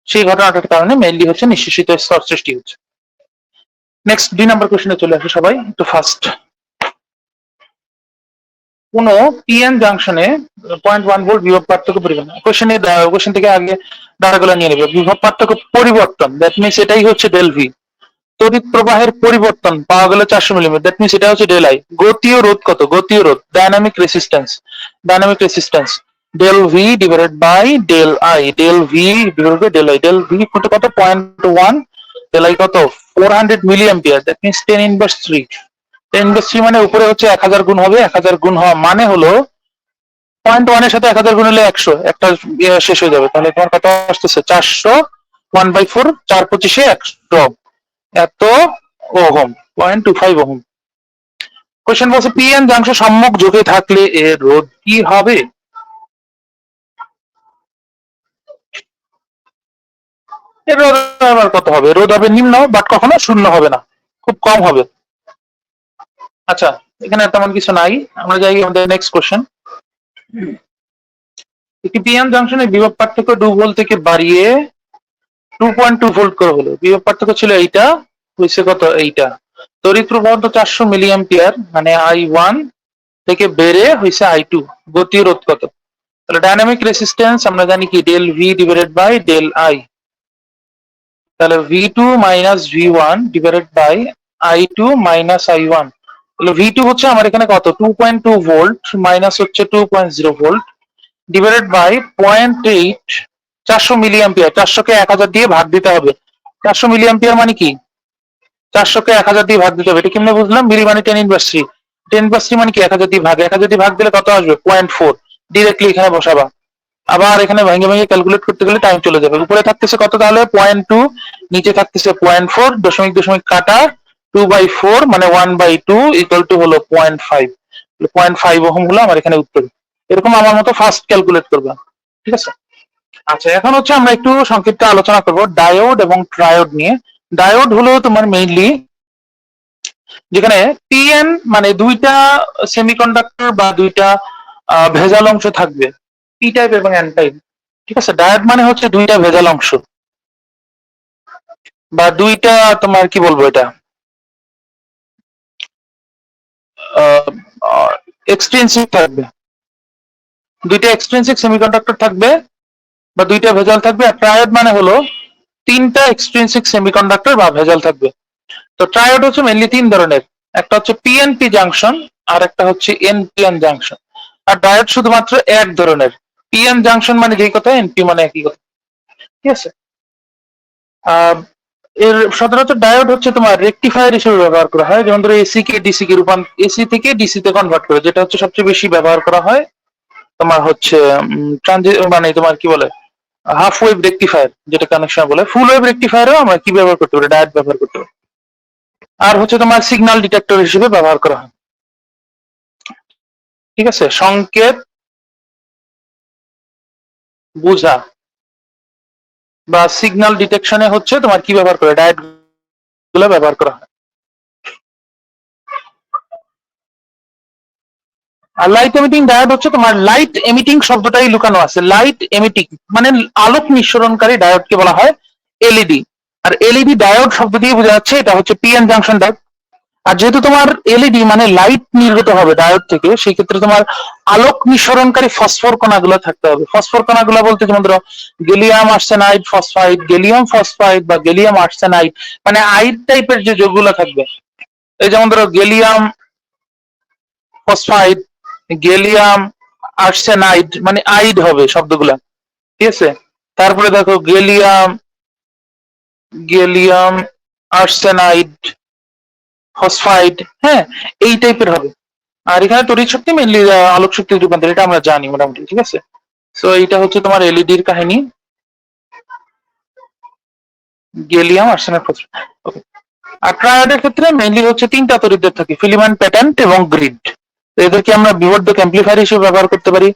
সেই ঘটনাটার কারণে মেইনলি হচ্ছে নিঃশেষিত স্তর সৃষ্টি হচ্ছে। নেক্সট 2 নাম্বার কোশ্চেনে চলে আসে সবাই একটু ফাস্ট। কোন পিএন জাংশনে 0.1 ভোল্ট বিভব পার্থক্য পরিমাণ, কোশ্চেন থেকে আগে ধারাগুলো নিয়ে নেবে। বিভব পার্থক্য পরিবর্তন, দ্যাট মিনস এটাই হচ্ছে ডেল ভি। তড়িৎ প্রবাহের পরিবর্তন পাওয়া গেল 400 মিলিমিটার, দ্যাট মিনস এটা হচ্ছে ডেল আই। গতীয় রোধ কত? গতীয় রোধ dynamic resistance, del V divided by del I, del V divided by del I. Del V কত? 0.1, ডেল আই কত? 400 milli ampere, that means 10 inverse 3। 10 inverse 3 মানে উপরে হচ্ছে 1000 গুণ হবে, 1000 গুণ হওয়া মানে হলো 0.1 এর সাথে 1000 গুণ হলে 100, একটা শেষ হয়ে যাবে। তাহলে তোমার কত আসতেছে? 400, 1/4, 4/25 100, এত ওহম, 0.25 ওহম। কোশ্চেন বলছে পিএন জাংশন সম্মুখ ঝুঁকে থাকলে এর রোধ কি হবে? এর রোধ আবার কত হবে? রোধ হবে নিম্ন, বাট কখনো শূন্য হবে না, খুব কম হবে। আচ্ছা, এখানে তেমন কিছু নাই, আমরা যাই আমাদের নেক্সট কোশ্চেন। একটি পিএন জাংশনে বিভব পার্থক্য 2 ভোল্ট থেকে বাড়িয়ে 2.2 ভোল্ট করে হলো। বিভব পার্থক্য ছিল এইটা, হয়েছে কত? এইটা। তড়িৎ প্রবাহ 400 মিলি অ্যাম্পিয়ার, মানে I1 থেকে বেড়ে হয়েছে I2। গতীয় রোধ কত? তাহলে ডাইনামিক রেসিস্ট্যান্স আমরা জানি কি? Del V divided by del I. তাহলে V2 minus V1 divided by I2 minus I1। তাহলে V2 হচ্ছে আমার এখানে কত? 2.2 ভোল্ট মাইনাস হচ্ছে 2.0 volt divided by 0.8, 400 milli ampere. 400 কে 1000 দিয়ে ভাগ দিতে হবে। 400 মিলি অ্যাম্পিয়ার মানে কি? 400 কে 1000 দিয়ে ভাগ দিতে হবে। এটা কেমনে বুঝলাম? মিলি মানে 10 ইনভার্স 3, 10 ইনভার্স 3 মানে কি? 1000 দিয়ে ভাগ, 1000 দিয়ে ভাগ দিলে কত আসবে? 0.4। ডিরেক্টলি এখানে বসাবা, আবার এখানে ভেঙে ভেঙে ক্যালকুলেট করতে গেলে টাইম চলে যাবে। উপরে থাকতেছে কত তাহলে? 0.2, নিচে থাকতেছে 0.4, দশমিক দশমিক কাটা 2/4 মানে 1/2 ইকুয়াল টু হলো 0.5। 0.5 ওহম হলো আমার এখানে উত্তর। এরকম আমার মতো ফার্স্ট ক্যালকুলেট করবা, ঠিক আছে? আচ্ছা, এখন হচ্ছে আমরা একটু সংক্ষিপ্ত আলোচনা করব ডায়োড এবং ট্রায়োড নিয়ে। ডায়োড হলো তোমার মেইনলি যেখানে পিএন মানে দুইটা সেমিকন্ডাক্টর বা দুইটা ভেজাল অংশ থাকবে, পি টাইপ এবং এন টাইপ, ঠিক আছে? ডায়োড মানে হচ্ছে দুইটা ভেজাল অংশ বা দুইটা তোমার কি বলবো এটা এক্সট্রিনসিক থাকবে, দুইটা এক্সট্রিনসিক সেমিকন্ডাক্টর থাকবে বা দুইটা ভেজাল থাকবে। আর ট্রায়োড মানে হলো তিনটা এক্সট্রিনসিক সেমিকন্ডাক্টর বা ভেজাল থাকবে। তো ট্রায়োড হচ্ছে মেইনলি তিন ধরনের, একটা হচ্ছে পিএনপি জাংশন, আর একটা হচ্ছে এনপিএন জাংশন। আর ডায়োড শুধুমাত্র এক ধরনের, পিএন জাংশন মানে যেই কথা, এনপি মানে একই কথা, ঠিক আছে? এর সাধারণত ডায়োড হচ্ছে তোমার রেকটিফায়ার হিসেবে ব্যবহার করা হয়, যেমন ধরো এসি কে ডিসি কে এসি থেকে ডিসি তে কনভার্ট করে, যেটা হচ্ছে সবচেয়ে বেশি ব্যবহার করা হয় তোমার হচ্ছে মানে তোমার কি বলে হাফ ওয়েভ রেকটিফায়ার, যেটা কানেকশন বলে। ফুল ওয়েভ রেকটিফায়ারও আমরা কি ব্যবহার করতে পারি? ডায়োড ব্যবহার করতে পারি। আর হচ্ছে তোমার সিগন্যাল ডিটেক্টর হিসেবে ব্যবহার করা হয়, ঠিক আছে? সংকেত বুঝা বা সিগন্যাল ডিটেকশনে হচ্ছে তোমার কি ব্যবহার করে? ডায়োড গুলো ব্যবহার করা হয়। আর লাইট এমিটিং ডায়োড হচ্ছে তোমার, লাইট এমিটিং শব্দটাই লুকানো আছে। লাইট এমিটিং মানে আলোক নিঃসরণকারী ডায়োডকে বলা হয় এলইডি। আর এলইডি ডায়োড শব্দ দিয়ে বোঝা যাচ্ছে এটা হচ্ছে পিএন জাংশন ডায়োড। আর যেহেতু তোমার এলইডি মানে লাইট নির্গত হবে ডায়োড থেকে, সেই ক্ষেত্রে তোমার আলোক নিঃসরণকারী ফসফর কণাগুলো থাকতে হবে। ফসফর কণাগুলো বলতে যেমন ধরো gallium arsenide phosphide, gallium phosphide বা গেলিয়াম আর্সেনাইড, মানে আইড টাইপের যে যৌগগুলো থাকবে, এই যেমন ধরো গেলিয়াম ফসফাইড, গেলিয়াম আর্সেনাইড মানে আইড হবে শব্দগুলা, ঠিক আছে? তারপরে দেখো গেলিয়াম, গেলিয়াম আর্সেনাইড ফসফাইড, হ্যাঁ, এই টাইপের হবে। আর এখানে তড়িৎ শক্তি মেনলি আলোক শক্তির রূপান্তর, এটা আমরা জানি মোটামুটি, ঠিক আছে? সো এইটা হচ্ছে তোমার এলইডির কাহিনী, গেলিয়াম আর্সেনাইড ফসফাইড। ওকে। আর ট্রায়োডের ক্ষেত্রে মেইনলি হচ্ছে তিনটা তড়িৎদ্বার থাকে, ফিলামেন্ট, প্যাটার্ন এবং গ্রিড। এদেরকে আমরা বিবর্ধক অ্যাম্পলিফায়ার হিসেবে ব্যবহার করতে পারি,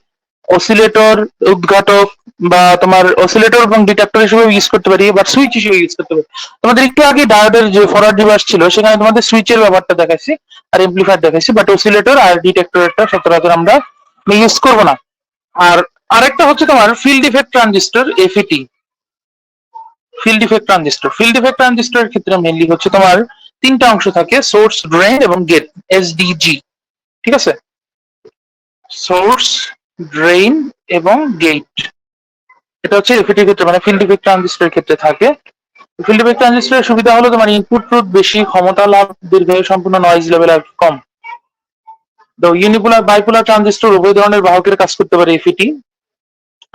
অসিলেটর, উদ্ঘাটক বা তোমার অসিলেটর এবং ডিটেক্টর হিসেবে ইউজ করতে পারি, বা সুইচ হিসেবে ইউজ করতে পারি। তোমাদের একটু আগে ডায়োডের যে ফরওয়ার্ড রিভার্স ছিল, সেখানে তোমাদের সুইচের ব্যাপারটা দেখাইছি আর এমপ্লিফায়ার দেখাইছি, বাট অসিলেটর আর ডিটেক্টরটা সচরাচর আমরা ইউজ করবো না। আর আরেকটা হচ্ছে তোমার field effect transistor, FET. Field effect transistor. Field effect ট্রানজিস্টরের ক্ষেত্রে মেইনলি হচ্ছে তোমার তিনটা অংশ থাকে, সোর্স, ড্রেন এবং গেট, এসডিজি। ঠিক আছে, সোর্স, ড্রেন এবং গেট, এটা হচ্ছে এফইটির ক্ষেত্রে মানে ফিল্ড ইফেক্ট ট্রানজিস্টরের ক্ষেত্রে থাকে। ফিল্ড ইফেক্ট ট্রানজিস্টরের সুবিধা হলো তোমার ইনপুট রোধ বেশি, ক্ষমতা লাভ দীর্ঘ, সম্পূর্ণ নয়েজ লেভেল আর কম। তো ইউনিপোলার বাইপোলার ট্রানজিস্টর উভয় ধরনের বাহকের কাজ করতে পারে এফইটি।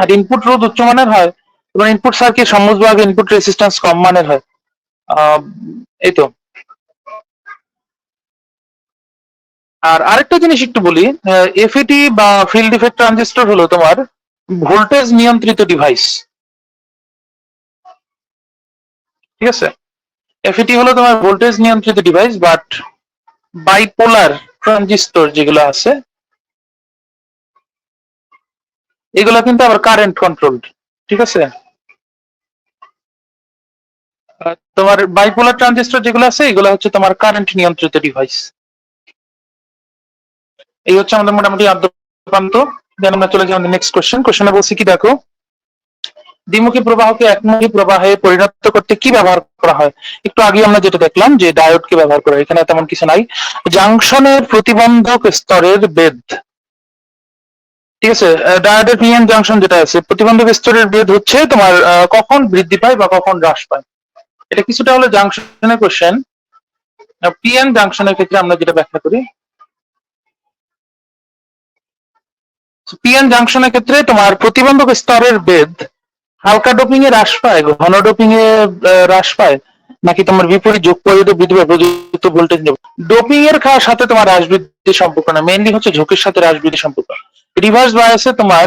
আর ইনপুট রোধ উচ্চমানের হয় এবং ইনপুট সার্কিট সমুজবাগ, ইনপুট রেসিস্ট্যান্স কম মানের হয়। এই তো। আর আরেকটা জিনিস একটু বলি, এফইটি বা ফিল্ড ইফেক্ট ট্রানজিস্টর হলো তোমার ভোল্টেজ নিয়ন্ত্রিত ডিভাইস। ঠিক আছে, এফইটি হলো তোমার ভোল্টেজ নিয়ন্ত্রিত ডিভাইস, বাট বাইপোলার ট্রানজিস্টর যেগুলো আছে এগুলো কিন্তু আবার কারেন্ট কন্ট্রোলড। ঠিক আছে, তোমার বাইপোলার ট্রানজিস্টর যেগুলো আছে এগুলো হচ্ছে তোমার কারেন্ট নিয়ন্ত্রিত ডিভাইস। এই হচ্ছে আমাদের মোটামুটি আদ্য প্রান্ত। দেন আমরা চলে যাই আমাদের নেক্সট কোশ্চেন। কোশ্চেনে বলছি কি দেখো, দ্বিমুখী প্রবাহকে একমুখী প্রবাহে পরিণত করতে কি ব্যবহার করা হয়? একটু আগে আমরা যেটা দেখলাম যে ডায়োডকে ব্যবহার করা হয়, এখানে তেমন কিছু নাই। জাংশনের প্রতিবন্ধক স্তরের বেধ। ঠিক আছে, ডায়োডের পিএন জাংশন যেটা আছে, প্রতিবন্ধক স্তরের বেধ হচ্ছে তোমার কখন বৃদ্ধি পায় বা কখন হ্রাস পায়। এটা কিছুটা হলো জাংশনের কোশ্চেন। পিএন জাংশনের ক্ষেত্রে আমরা যেটা ব্যাখ্যা করি, পিএন জাংশনের ক্ষেত্রে তোমার প্রতিবন্ধক স্তরের বেধ হালকা ডোপিং এ হ্রাস পায়, ঘন ডোপিং এ হ্রাস পায়, নাকি তোমার বিপরীত যোগ পরিহিত বৃদ্ধি পায় প্রযুক্ত ভোল্টেজ নেবে। ডোপিং এর সাথে তোমার হ্রাস বৃদ্ধির সম্পর্ক না, মেইনলি হচ্ছে ঝোঁকের সাথে হ্রাস বৃদ্ধির সম্পর্ক। রিভার্স বায়াসে তোমার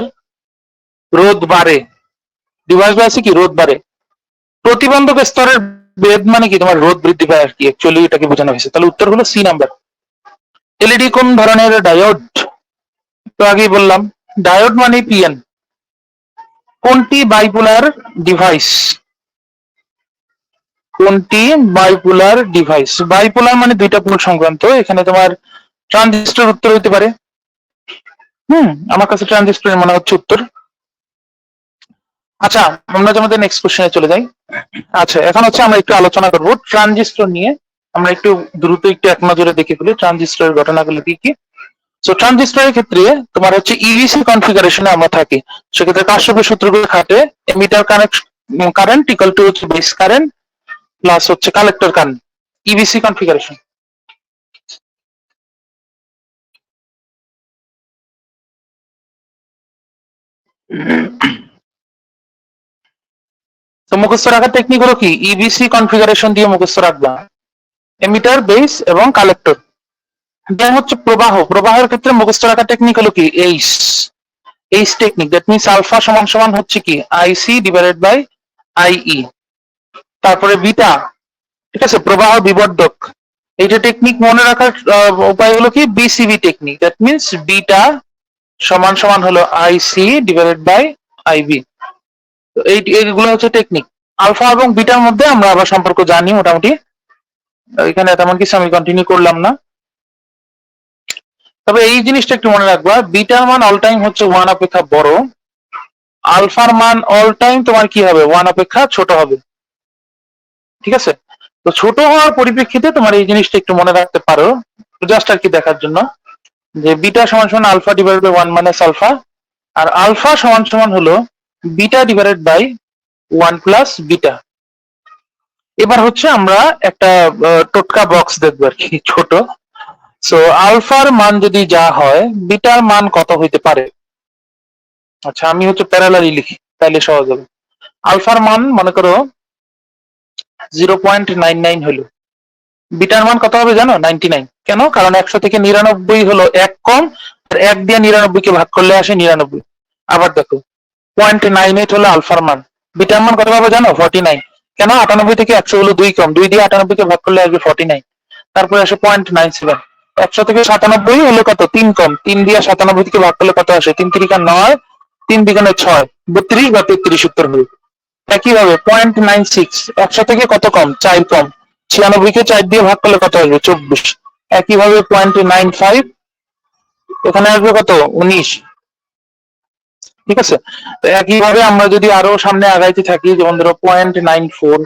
রোধ বাড়ে, রিভার্স বায়াসে কি রোধ বাড়ে। প্রতিবন্ধক স্তরের বেধ মানে কি তোমার রোধ বৃদ্ধি পায় আর কি, অ্যাকচুয়ালি এটাকে বোঝানো হয়েছে। তাহলে উত্তর হলো সি নাম্বার। এলইডি কোন ধরনের ডায়োড? তো আগেই বললাম ডায়োড মানে পিএন। কোনটি বাইপোলার ডিভাইস? কোনটি বাইপোলার ডিভাইস? বাইপোলার মানে দুইটা পোল সংক্রান্ত। এখানে তোমার ট্রানজিস্টর উত্তর হতে পারে। আমার কাছে ট্রানজিস্টর মনে হচ্ছে উত্তর। আচ্ছা, আমরা আমাদের নেক্সট কোশ্চেনে চলে যাই। আচ্ছা, এখন হচ্ছে আমরা একটু আলোচনা করব ট্রানজিস্টর নিয়ে। আমরা একটু দ্রুত একটু এক নজরে দেখে ফেলি ট্রানজিস্টরের ঘটনাগুলো কি কি। সো ট্রানজিস্টরের ক্ষেত্রে তোমার হচ্ছে ইভিসি কনফিগারেশনে আমরা থাকি। সেক্ষেত্রে কারশফের সূত্রগুলো খাটে এমিটার কারেন্ট ইকুয়াল টু হচ্ছে বেস কারেন্ট প্লাস হচ্ছে কালেক্টর কারেন্ট, ইভিসি কনফিগারেশন। তো মুখস্থ রাখার টেকনিক হলো কি, ইভিসি কনফিগারেশন দিয়ে মুখস্থ রাখবা, এমিটার, বেস এবং কালেক্টর। দেন হচ্ছে প্রবাহ, প্রবাহের ক্ষেত্রে মুখস্থ রাখার টেকনিক হলো কি H, H technique. That means alpha সমান সমান হচ্ছে কি আইসি ডিভাইডেড বাই আইই। তারপরে বিটা, ঠিক আছে, প্রবাহ বিবর্ধক। এইটা টেকনিক মনে রাখার উপায় হলো কি BCB technique. That means beta সমান সমান হলো আইসি ডিভাইডেড বাই আইবি। তো এইগুলো হচ্ছে টেকনিক। আলফা এবং বিটার মধ্যে আমরা আবার সম্পর্ক জানি মোটামুটি, এখানে তেমন কিছু আমি কন্টিনিউ করলাম না। তবে এই জিনিসটা একটু মনে রাখবা, বিটার মান অল টাইম হচ্ছে 1 অপেক্ষা বড়, আলফার মান অল টাইম তোমার কি হবে 1 অপেক্ষা ছোট হবে। ঠিক আছে, তো ছোট হওয়ার পরিপ্রেক্ষিতে তোমার এই জিনিসটা একটু মনে রাখতে পারো, জাস্ট আর কি দেখার জন্য, যে বিটা সমান সমান alpha divided by 1 minus alpha, আর আলফা সমান সমান হলো beta divided by 1 plus beta. এবার হচ্ছে আমরা একটা টোটকা বক্স দেখবো আর কি, ছোট। সো আলফার মান যদি যা হয় বিটার মান কত হইতে পারে? আচ্ছা, আমি হচ্ছে প্যারালালি লিখি তাইলে সহজ হবে। আলফার মান মনে করো 0.99 হলো, বিটার মান কত হবে জানো? 99। কেন? কারণ 100 থেকে 99 হলো 1 কম, আর 1 দিয়ে 99 কে ভাগ করলে আসে 99। আবার দেখো 0.98 হলো আলফার মান, বিটার মান কত পাবো জানো? 49। কেন? 98 থেকে 100 হলো 2 কম, 2 দিয়ে 98 কে ভাগ করলে আসবে 49। তারপরে আসে 0.97। 100 থেকে 97 হলে কত? 3 কম, 3 দিয়ে 97 থেকে ভাগ করলে কত আসে? 3 3 9, 3 দ্বিগুণে 6, 32 বা 33 উত্তর হবে। একইভাবে 0.96, 100 থেকে কত কম? 4 কম, 96 কে 4 দিয়ে ভাগ করলে কত আসবে? 24। একইভাবে 0.95, এখানে আসবে কত? 19। ঠিক আছে? তো একইভাবে আমরা যদি আরো সামনে আগাইতে থাকি, যেমন ধরো 0.94,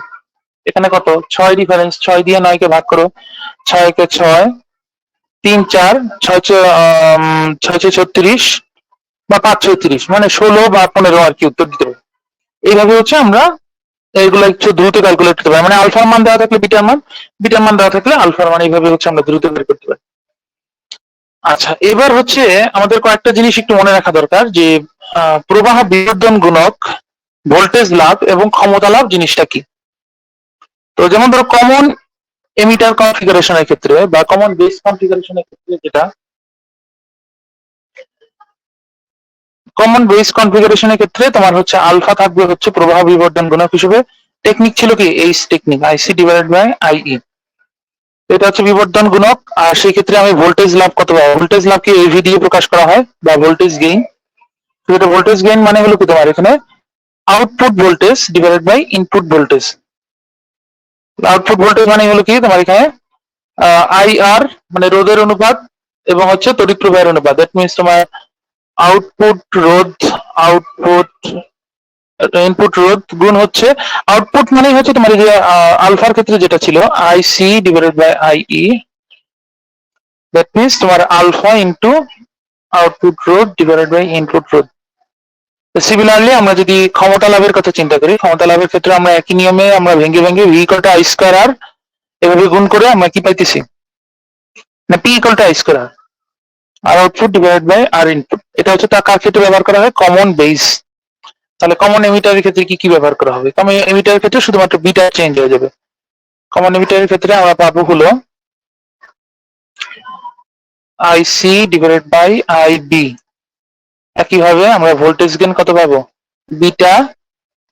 এখানে কত 6 ডিফারেন্স, 6 দিয়ে 9 কে ভাগ করো, 6 কে 6, 3 4, 6 6 36 বা 5 36, মানে 16 বা 15 আর কি উত্তর দিতে হবে। এইভাবে হচ্ছে আমরা এইগুলো একটু দ্রুত ক্যালকুলেট করতে পারি, মানে আলফার মান দেওয়া থাকলে বিটার মান, বিটার মান দেওয়া থাকলে আলফার মান, এইভাবে হচ্ছে আমরা দ্রুত বের করতে পারি। আচ্ছা, এবার হচ্ছে আমাদের কয়েকটা জিনিস একটু মনে রাখা দরকার, যে প্রবাহ বিবর্ধন গুণক, ভোল্টেজ লাভ এবং ক্ষমতা লাভ জিনিসটা কি। তো যেমন ধরো কমন এমিটার কনফিগারেশনের ক্ষেত্রে বা কমন বেস কনফিগারেশনের ক্ষেত্রে, যেটা কমন বেস কনফিগারেশনের ক্ষেত্রে তোমার হচ্ছে আলফা থাকবে হচ্ছে প্রবাহ বিবর্ধন গুণক হিসেবে। টেকনিক ছিল কি H technique, IC divided by IE, এটা হচ্ছে বিবর্ধন গুণক। আর সেই ক্ষেত্রে আমি ভোল্টেজ লাভ কত পাবো, ভোল্টেজ লাভকে এভি দিয়ে প্রকাশ করা হয়, বা ভোল্টেজ গেইন। এটা ভোল্টেজ গেইন মানে হলো কি তোমার এখানে output voltage divided by input voltage. Output voltage মানে হলো কি তোমার এখানে আই আর, মানে রোধের অনুপাত এবং হচ্ছে তড়িৎ প্রবাহের অনুপাত। দ্যাট মিনস তোমার আউটপুট রোধ, আউটপুট ইনপুট রোধ গুণ হচ্ছে আউটপুট মানে হচ্ছে তোমার এই যে আলফার ক্ষেত্রে যেটা ছিল IC divided by IE, that means তোমার আলফা ইন্টু আউটপুট রোধ ডিভাইডেড বাই ইনপুট রোধ। সিমিলারলি আমরা যদি ক্ষমতা লাভের কথা চিন্তা করি, ক্ষমতা লাভের ক্ষেত্রে আমরা একই নিয়মে আমরা ভেঙে ভেঙে V equal to I square R এভাবে গুণ করে আমরা কি পাইতেছি, না P equal to I square R output divided by R input. এটা হচ্ছে তা কার ক্ষেত্রে ব্যবহার করা হয়, কমন বেস। তাহলে কমন এমিটারের ক্ষেত্রে কি কি ব্যবহার করা হবে, কমন এমিটারের ক্ষেত্রে শুধুমাত্র বিটা চেঞ্জ হয়ে যাবে। কমন এমিটারের ক্ষেত্রে আমরা পাবো হলো আইসি ডিভাইডেড বাই আইবি। একইভাবে আমরা ভোল্টেজ গেইন কত পাবো, beta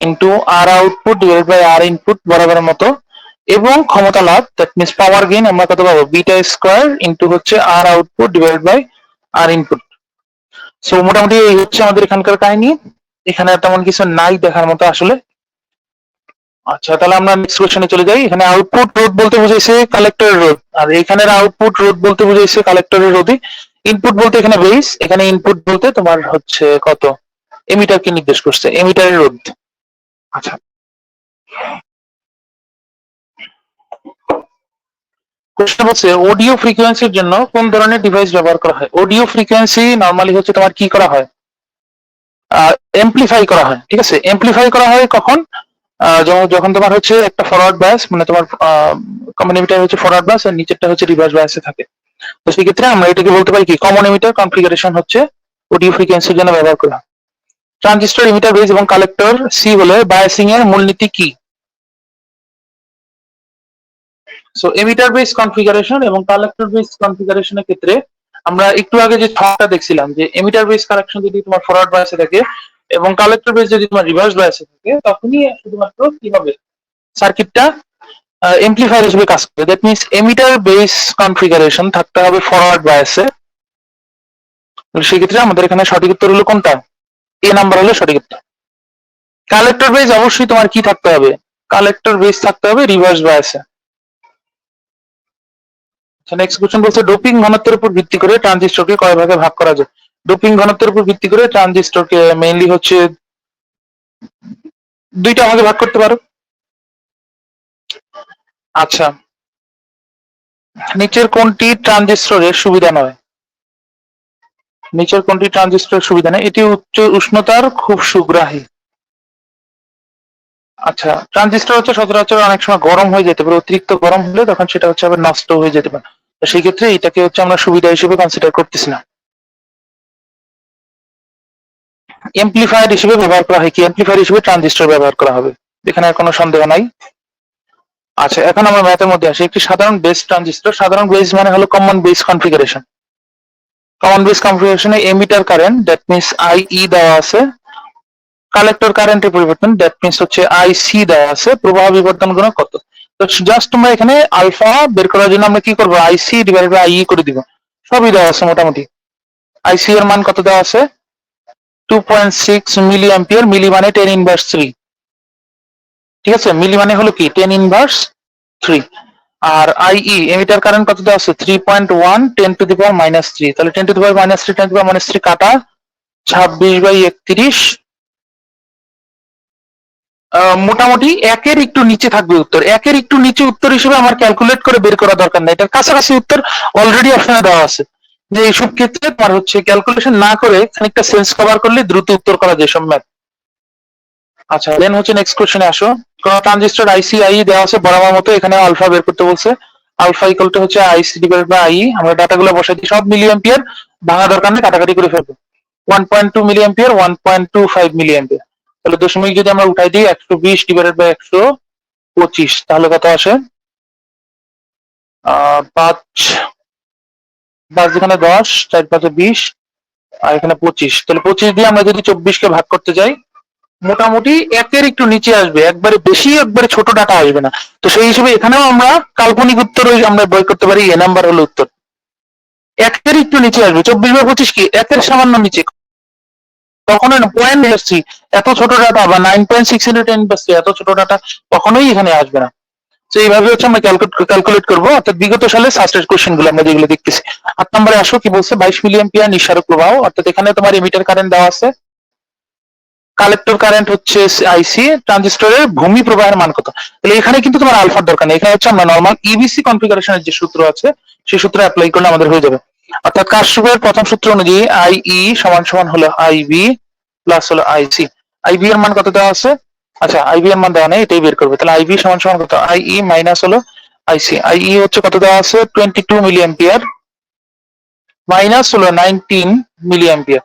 into R output divided by R input বরাবরের মতো। এবং ক্ষমতা লাভ, দ্যাট মিনস পাওয়ার গেইন আমরা কত পাবো, বিটা স্কয়ার ইন্টু হচ্ছে R output divided by R input. So মোটামুটি এই হচ্ছে আমাদের এখানকার কাহিনী। এখানে তেমন কিছু নাই দেখার মতো আসলে। আচ্ছা, তাহলে আমরা নেক্সট কোশ্চেনে চলে যাই। এখানে আউটপুট রোধ বলতে বুঝাইছে কালেক্টরের রোধ, আর এখানের আউটপুট রোধ বলতে বুঝাইছে কালেক্টরের রোধই। ইনপুট বলতে এখানে বেস, এখানে ইনপুট বলতে তোমার হচ্ছে কত এমিটারকে নির্দেশ করছে, এমিটারের রোধ। আচ্ছা, কোশ্চেন হচ্ছে অডিও ফ্রিকোয়েন্সির জন্য কোন ধরনের ডিভাইস ব্যবহার করা হয়। অডিও ফ্রিকোয়েন্সি নরমালি হচ্ছে তোমার কি করা হয়, এমপ্লিফাই করা হয়। ঠিক আছে, এমপ্লিফাই করা হয় কখন, যেমন যখন তোমার হচ্ছে একটা ফরওয়ার্ড বায়াস, মানে তোমার কমন এমিটার হচ্ছে ফরওয়ার্ড বায়াস আর নিচেরটা হচ্ছে রিভার্স বায়াসে থাকে। তো সেই ক্ষেত্রে আমরা এটাকে বলতে পারি কি, কমন এমিটার কনফিগারেশন হচ্ছে অডিও ফ্রিকোয়েন্সির জন্য ব্যবহার করা। ট্রানজিস্টর, এমিটার, বেস এবং কালেক্টর সি হলে বায়াসিং এর মূলনীতি কি। সো এমিটার বেস কনফিগারেশন এবং কালেক্টর বেস কনফিগারেশনের ক্ষেত্রে আমরা একটু আগে যে ছকটা দেখছিলাম, যে এমিটার বেস কানেকশন যদি তোমার ফরওয়ার্ড বায়াসে থাকে এবং কালেক্টর বেস যদি তোমার রিভার্স বায়াসে থাকে, তখনই শুধুমাত্র কি হবে, সার্কিটটা এমপ্লিফায়ার হিসেবে কাজ করবে। That means emitter base configuration থাকতে হবে ফরওয়ার্ড বায়াসে। সেক্ষেত্রে আমাদের এখানে সঠিক উত্তর হলো কোনটা, এ নাম্বার হলো সঠিক উত্তর। কালেক্টর বেস অবশ্যই তোমার কি থাকতে হবে, কালেক্টর বেস থাকতে হবে রিভার্স বায়াসে। নেক্সট কোশ্চেন বলছে ডোপিং ঘনত্বের উপর ভিত্তি করে ট্রানজিস্টরকে কয় ভাগে ভাগ করা যায়। ডোপিং ঘনত্বের উপর ভিত্তি করে ট্রানজিস্টরকে মেইনলি হচ্ছে দুইটা ভাগে ভাগ করতে পারো। আচ্ছা, নিচের কোনটি ট্রানজিস্টরের সুবিধা নয়, নিচের কোনটি ট্রানজিস্টরের সুবিধা নেই, এটি উচ্চ উষ্ণতার খুব সুগ্রাহী। আচ্ছা, ট্রানজিস্টর হচ্ছে সচরাচর অনেক সময় গরম হয়ে যেতে পারে, অতিরিক্ত গরম হলে তখন সেটা হচ্ছে আবার নষ্ট হয়ে যেতে পারে। তো সেই ক্ষেত্রে এটাকে হচ্ছে আমরা সুবিধা হিসেবে কনসিডার করতেছি না। এমপ্লিফায়ার হিসেবে ব্যবহার করা হয় কি, এমপ্লিফায়ার হিসেবে ট্রানজিস্টর ব্যবহার করা হবে, এখানে আর কোনো সন্দেহ নাই। আচ্ছা, এখন আমরা ম্যাথের মধ্যে আসি। একটি সাধারণ বেস ট্রানজিস্টর, সাধারণ বেস মানে হলো common base configuration. Common base কনফিগারেশনে emitter current, that means IE দেওয়া আছে, কালেক্টর কারেন্টের পরিবর্তন, দ্যাট মিনস হচ্ছে আইসি দেওয়া আছে, প্রবাহ বিবর্তন গুণক কত। তো জাস্ট তোমরা এখানে আলফা বের করার জন্য আমরা কি করবো, আইসি ডিভাইডেড বাই আইই করে দিব। সবই দেওয়া আছে মোটামুটি। আইসি এর মান কত দেওয়া আছে, 2.6 মিলি অ্যাম্পিয়ার, মিলি মানে 10 ইনভার্স 3। ঠিক আছে, মিলি মানে হলো কি 10 ইনভার্স 3। আর আইই এমিটার কারেন্ট কত দেওয়া আছে, 3.1 10 টু দি পাওয়ার -3। তাহলে 10 to the power -3 10 to the পাওয়ার -3 কাটা 26/31 মোটামুটি একের একটু নিচে থাকবে উত্তর। একের একটু নিচে উত্তর হিসেবে আমার ক্যালকুলেট করে বের করা দরকার নাই, এটার কাছাকাছি উত্তর অলরেডি অপশনে দেওয়া আছে। যে এইসব ক্ষেত্রে তোমার হচ্ছে ক্যালকুলেশন না করে খানিকটা সেন্স কভার করলে দ্রুত উত্তর করা যায় সব ম্যাথ। আচ্ছা দেন হচ্ছে নেক্সট কোশ্চেনে আসো। কোন ট্রানজিস্টর আইসি আই দেওয়া আছে বরাবর মতো, এখানে আলফা বের করতে বলছে। আলফা ইকুয়াল টু হচ্ছে আইসি ডিভাইডেড বাই আই। আমরা ডাটাগুলো বসাই দিই, সব মিলি অ্যাম্পিয়ার, ভাঙা দরকার নেই, কাটাকাটি করে ফেলবো। 1.2 মিলি অ্যাম্পিয়ার, 1.25 মিলি অ্যাম্পিয়ার। তাহলে দশমিক যদি আমরা উঠাই দিই 120 ডিভাইডেড বাই 125, তাহলে কত আসে? 5 5 যেখানে 10, 4 5 20, আর এখানে 25। তাহলে 25 দিয়ে আমরা যদি 24 কে ভাগ করতে যাই, মোটামুটি একের একটু নিচে আসবে, একবারে বেশি একবারে ছোট ডাটা আসবে না। তো সেই হিসেবে এখানেও আমরা কাল্পনিক উত্তর আমরা বই করতে পারি, এ নাম্বার হলো উত্তর। একের একটু নিচে আসবে, 24/25 কি একের সামান্য নিচে, কখনোই না। পয়েন্ট আসছি, এত ছোট ডাটা বা 9.6 × 10 এত ছোট ডাটা কখনোই এখানে আসবে না। তো এইভাবে হচ্ছে আমরা ক্যালকুলেট করবো, অর্থাৎ বিগত সালে সাস্টের কোশ্চেন গুলো আমরা যেগুলো দেখতেছি। 8 নম্বরে আসো, কি বলছে? 22 মিলি অ্যাম্পিয়ার নিঃসারক প্রবাহ, অর্থাৎ এখানে তোমার এমিটার কারেন্ট দেওয়া আছে, কালেক্টর কারেন্ট হচ্ছে আইসি, ট্রানজিস্টরের ভূমি প্রবাহের মান কত। তাহলে এখানে কিন্তু তোমার আলফার দরকার নেই, এখানে হচ্ছে আমরা নরমাল ইবিসি কনফিগারেশনের যে সূত্র আছে সেই সূত্র অ্যাপ্লাই করলে আমাদের হয়ে যাবে। অর্থাৎ কারশফের প্রথম সূত্র অনুযায়ী আইই সমান সমান হলো আইবি প্লাস হলো আইসি। আইবি এর মান কত দেওয়া আছে? আচ্ছা আইবি এর মান দেওয়া নেই, এটাই বের করবে। তাহলে আইবি সমান সমান কত? আইই মাইনাস হলো আইসি। আইই হচ্ছে কত দেওয়া আছে? 22 মিলি অ্যাম্পিয়ার মাইনাস হলো 19 মিলি অ্যাম্পিয়ার।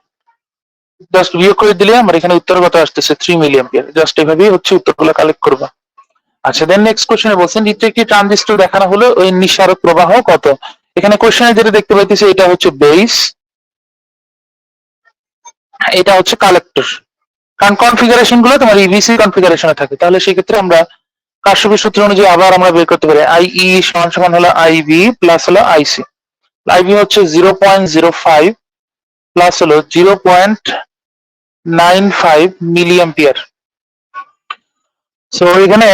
জাস্ট বিয়োগ করে দিলে আমার এখানে উত্তর কত আসতেছে? 3 মিলি অ্যাম্পিয়ার। জাস্ট এভাবেই হচ্ছে উত্তরগুলো কালেক্ট করবা। আচ্ছা দেন নেক্সট কোশ্চেনে বলছেন, নিচে একটি ট্রানজিস্টর দেখানো হলো, ওই নিঃসারক প্রবাহ কত। এখানে কোশ্চেনে যেটা দেখতে পাইতেছি এটা হচ্ছে বেস, এটা হচ্ছে কালেক্টর। কারণ কনফিগারেশন গুলো তোমার ইভিসি কনফিগারেশনে থাকে, তাহলে সেই ক্ষেত্রে আমরা কারশফের সূত্র অনুযায়ী আবার আমরা বের করতে পারি আইই সমান সমান হলো আইবি প্লাস হলো আইসি। আইবি হচ্ছে 0.05 প্লাস হলো 0.95 মিলি অ্যাম্পিয়ার। সো এখানে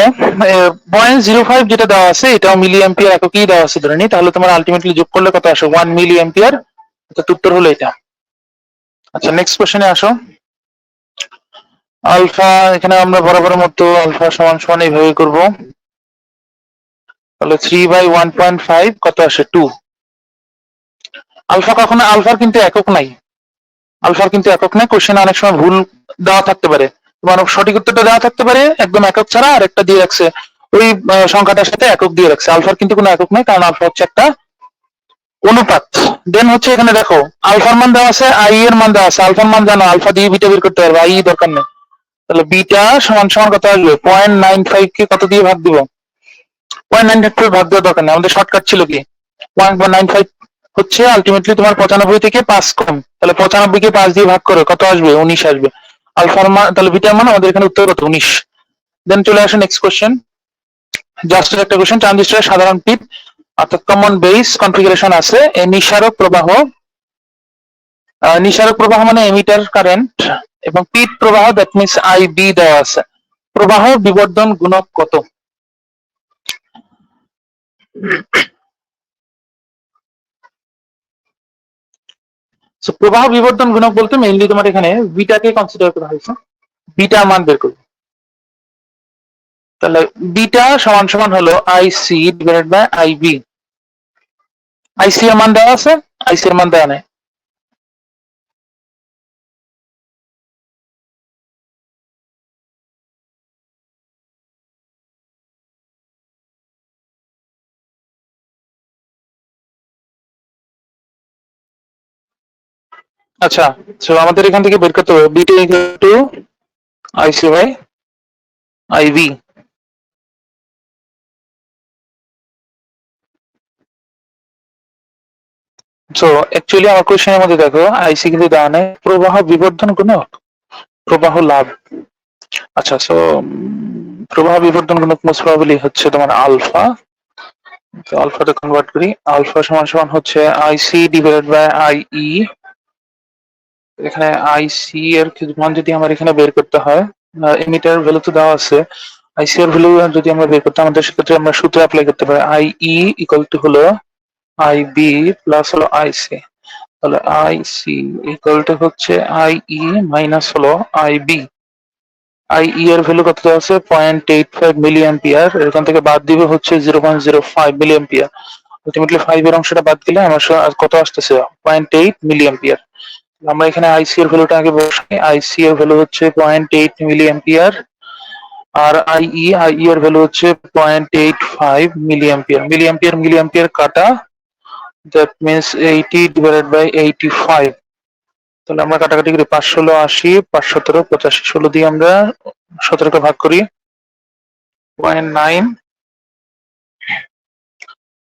0.05 যেটা দেওয়া আছে এটাও মিলি অ্যাম্পিয়ার এককই দেওয়া আছে ধরে নি, তাহলে তোমার আলটিমেটলি যোগ করলে কত আসে? 1 মিলি অ্যাম্পিয়ার। অর্থাৎ উত্তর হলো এটা। আচ্ছা নেক্সট কোশ্চেনে আসো। আলফা, এখানে আমরা বরাবর মতো আলফা সমান সমান এইভাবে করব। তাহলে 3/1.5 কত আসে? 2। আলফা কখনো, আলফার কিন্তু একক নাই, আলফার কিন্তু একক নাই। কোশ্চেনে অনেক সময় ভুল দেওয়া থাকতে পারে, তোমার সঠিক উত্তরটা দেওয়া থাকতে পারে একদম একক ছাড়া, আর একটা দিয়ে রাখছে ওই সংখ্যাটার সাথে একক দিয়ে রাখছে। আলফার কিন্তু কোনো একক নাই, কারণ আলফা হচ্ছে একটা অনুপাত। দেন হচ্ছে এখানে দেখো আলফার মান দেওয়া আছে, আই এর মান দেওয়া আছে। আলফার মান জানো, আলফা দিয়ে বিটা বের করতে পারবে, আই দরকার নেই। তাহলে বিটা সমান সমান কত আসবে? 0.95 কে কত দিয়ে ভাগ দিব? 0.95 ভাগ দেওয়ার দরকার নেই, আমাদের শর্টকাট ছিল কি 1.95 হচ্ছে আলটিমেটলি তোমার 95 থেকে 5 কম, তাহলে 95 কে 5 দিয়ে ভাগ করে কত আসবে? 19 আসবে। আলফার মান, তাহলে বিটার মান আমাদের এখানে উত্তর কত? 19। দেন চলে আসে নেক্সট কোশ্চেন। জাস্ট একটা কোশ্চেন, ট্রানজিস্টরের সাধারণ পিপ অর্থাৎ কমন বেস কনফিগারেশন আছে, নিঃসারক প্রবাহ, নিঃসারক প্রবাহ মানে এমিটার কারেন্ট, এবং পিট প্রবাহ দ্যাট মিন্স আইবি দেওয়া আছে। প্রবাহ বিবর্ধন গুণক কত? প্রবাহ বিবর্ধন গুণক বলতে মেইনলি তোমার এখানে বিটাকে কনসিডার করা হয়েছে, বিটা মান বের করবে। তাহলে বিটা সমান সমান হলো আইসি ডিভাইডেড বাই আইবি। আইসি এর মান দেওয়া আছে, আইসি এর মান দেওয়া নেই। আচ্ছা, তো আমাদের এখান থেকে বের করতে হবে beta equal to IC by IB. So actually আমার কোশ্চেনের মধ্যে দেখো আইসি কিন্তু দেওয়া নেই, প্রবাহ বিবর্ধন গুণক, প্রবাহ লাভ। আচ্ছা, সো প্রবাহ বিবর্ধন গুণক মোস্ট প্রবাবলি হচ্ছে তোমার আলফা। তো আলফাতে কনভার্ট করি, আলফা সমান সমান হচ্ছে আইসি ডিভাইডেড বাই আইই। এখানে আইসি এর মান যদি আমার এখানে বের করতে হয়, এমিটার ভ্যালু তো দেওয়া আছে, আইসি এর ভ্যালু যদি আমরা বের করতে, আমাদের সেক্ষেত্রে আমরা সূত্র অ্যাপ্লাই করতে পারি আইই ইকুয়াল টু হলো আইবি প্লাস হলো আইসি। তাহলে আই সি ইকুয়াল টু হচ্ছে আই ই মাইনাস হলো আই বি। আই ই এর ভ্যালু কত আছে 0.85 মিলি অ্যাম্পিয়ার, এখান থেকে বাদ দিবে হচ্ছে 0.05 মিলি অ্যাম্পিয়ার। আলটিমেটলি 5 এর অংশটা বাদ দিলে আমার কত আসতেছে 0.8 মিলি অ্যাম্পিয়ার। আমরা এখানে আইসি এর ভ্যালুটা আগে বসাই, আইসি এর ভ্যালু হচ্ছে 0.8 মিলি অ্যাম্পিয়ার, আর আইই এর ভ্যালু হচ্ছে 0.85 মিলি অ্যাম্পিয়ার। মিলি অ্যাম্পিয়ার কাটা, দ্যাট মিনস 80 ডিভাইডেড বাই 85। তাহলে আমরা কাটাকাটি করি, 5 ষোলো 80, 5 17 85, 16 দিয়ে আমরা 17কে ভাগ করি, 0.9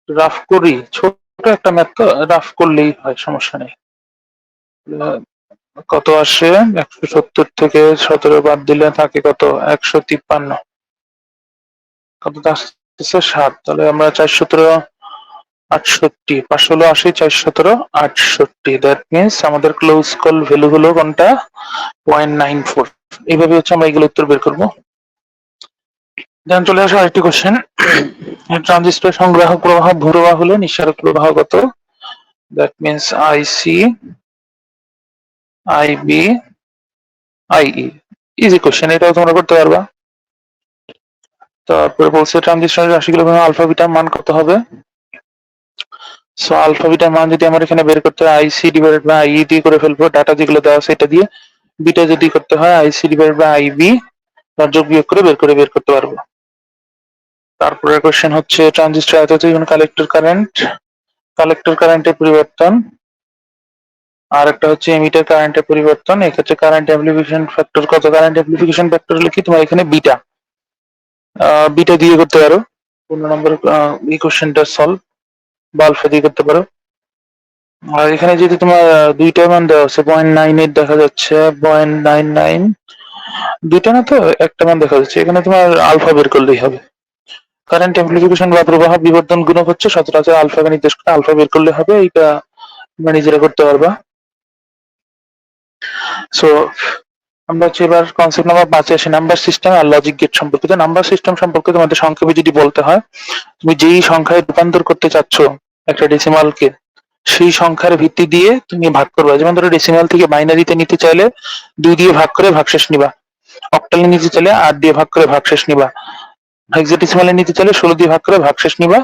রাফ করি, ছোট একটা ম্যাথ তো রাফ করলেই হয়, সমস্যা নেই। কত আসে 170 থেকে 17 বাদ দিলে থাকে কত 153, কত আসতেছে 7। তাহলে আমরা 4 17 68, 5 ষোলো 80, 4 17 68, দ্যাট মিনস আমাদের ক্লোজ কল ভ্যালু হলো কোনটা 0.94। এইভাবে হচ্ছে আমরা এগুলো উত্তর বের করবো। দেন চলে আসো আরেকটি কোশ্চেন, ট্রানজিস্টর সংগ্রাহক প্রবাহ ভূপ্রবাহ হলে নিঃসারক প্রবাহ কত? That means IC IB IE, easy question, এটাও তোমরা করতে পারবা। তারপরে বলছে ট্রানজিস্টরের রাশিগুলো আলফা বিটার মান কত হবে। সো আলফা বিটার মান যদি আমার এখানে বের করতে হয় আইসি ডিভাইডেড বাই আইই দিয়ে করে ফেলবো, ডাটা যেগুলো দেওয়া আছে এটা দিয়ে। বিটা যদি করতে হয় আইসি ডিভাইডেড বাই আইবি, তার যোগ বিয়োগ করে বের করতে পারবো। তারপরে কোশ্চেন হচ্ছে ট্রানজিস্টর আয়তন কালেক্টর কারেন্টের পরিবর্তন, আর একটা হচ্ছে এমিটার কারেন্টের পরিবর্তন। এক্ষেত্রে কারেন্ট অ্যামপ্লিফিকেশন ফ্যাক্টর কত? কারেন্ট অ্যামপ্লিফিকেশন ফ্যাক্টর হলে কি তোমার এখানে বিটা বিটা দিয়ে করতে পারো 15 নম্বর এই কোশ্চেনটা সলভ, বা আলফা দিয়ে করতে পারো। আর এখানে যদি তোমার দুইটা মান দেওয়া আছে 0.98 দেখা যাচ্ছে, 0.99, দুইটা না তো একটা মান দেখা যাচ্ছে, এখানে তোমার আলফা বের করলেই হবে। কারেন্ট অ্যামপ্লিফিকেশন বা প্রবাহ বিবর্তন গুণক হচ্ছে সচরাচর আলফাকে নির্দেশ করে, আলফা বের করলে হবে, এটা তোমরা নিজেরা করতে পারবা। সো আমরা হচ্ছে এবার কনসেপ্ট নাম্বার 5 আসি, নাম্বার সিস্টেম আর লজিক গেট সম্পর্কিত। নাম্বার সিস্টেম সম্পর্কে তোমাদের সংক্ষেপে যদি বলতে হয়, তুমি যেই সংখ্যায় রূপান্তর করতে চাচ্ছ একটা ডেসিমালকে, সেই সংখ্যার ভিত্তি দিয়ে তুমি ভাগ করবা। যেমন ধরো ডেসিমাল থেকে বাইনারিতে নিতে চাইলে 2 দিয়ে ভাগ করে ভাগশেষ নিবা, অক্টালে নিতে চাইলে 8 দিয়ে ভাগ করে ভাগশেষ নিবা, হেক্সাডেসিমালে নিতে চাইলে 16 দিয়ে ভাগ করে ভাগশেষ নিবা।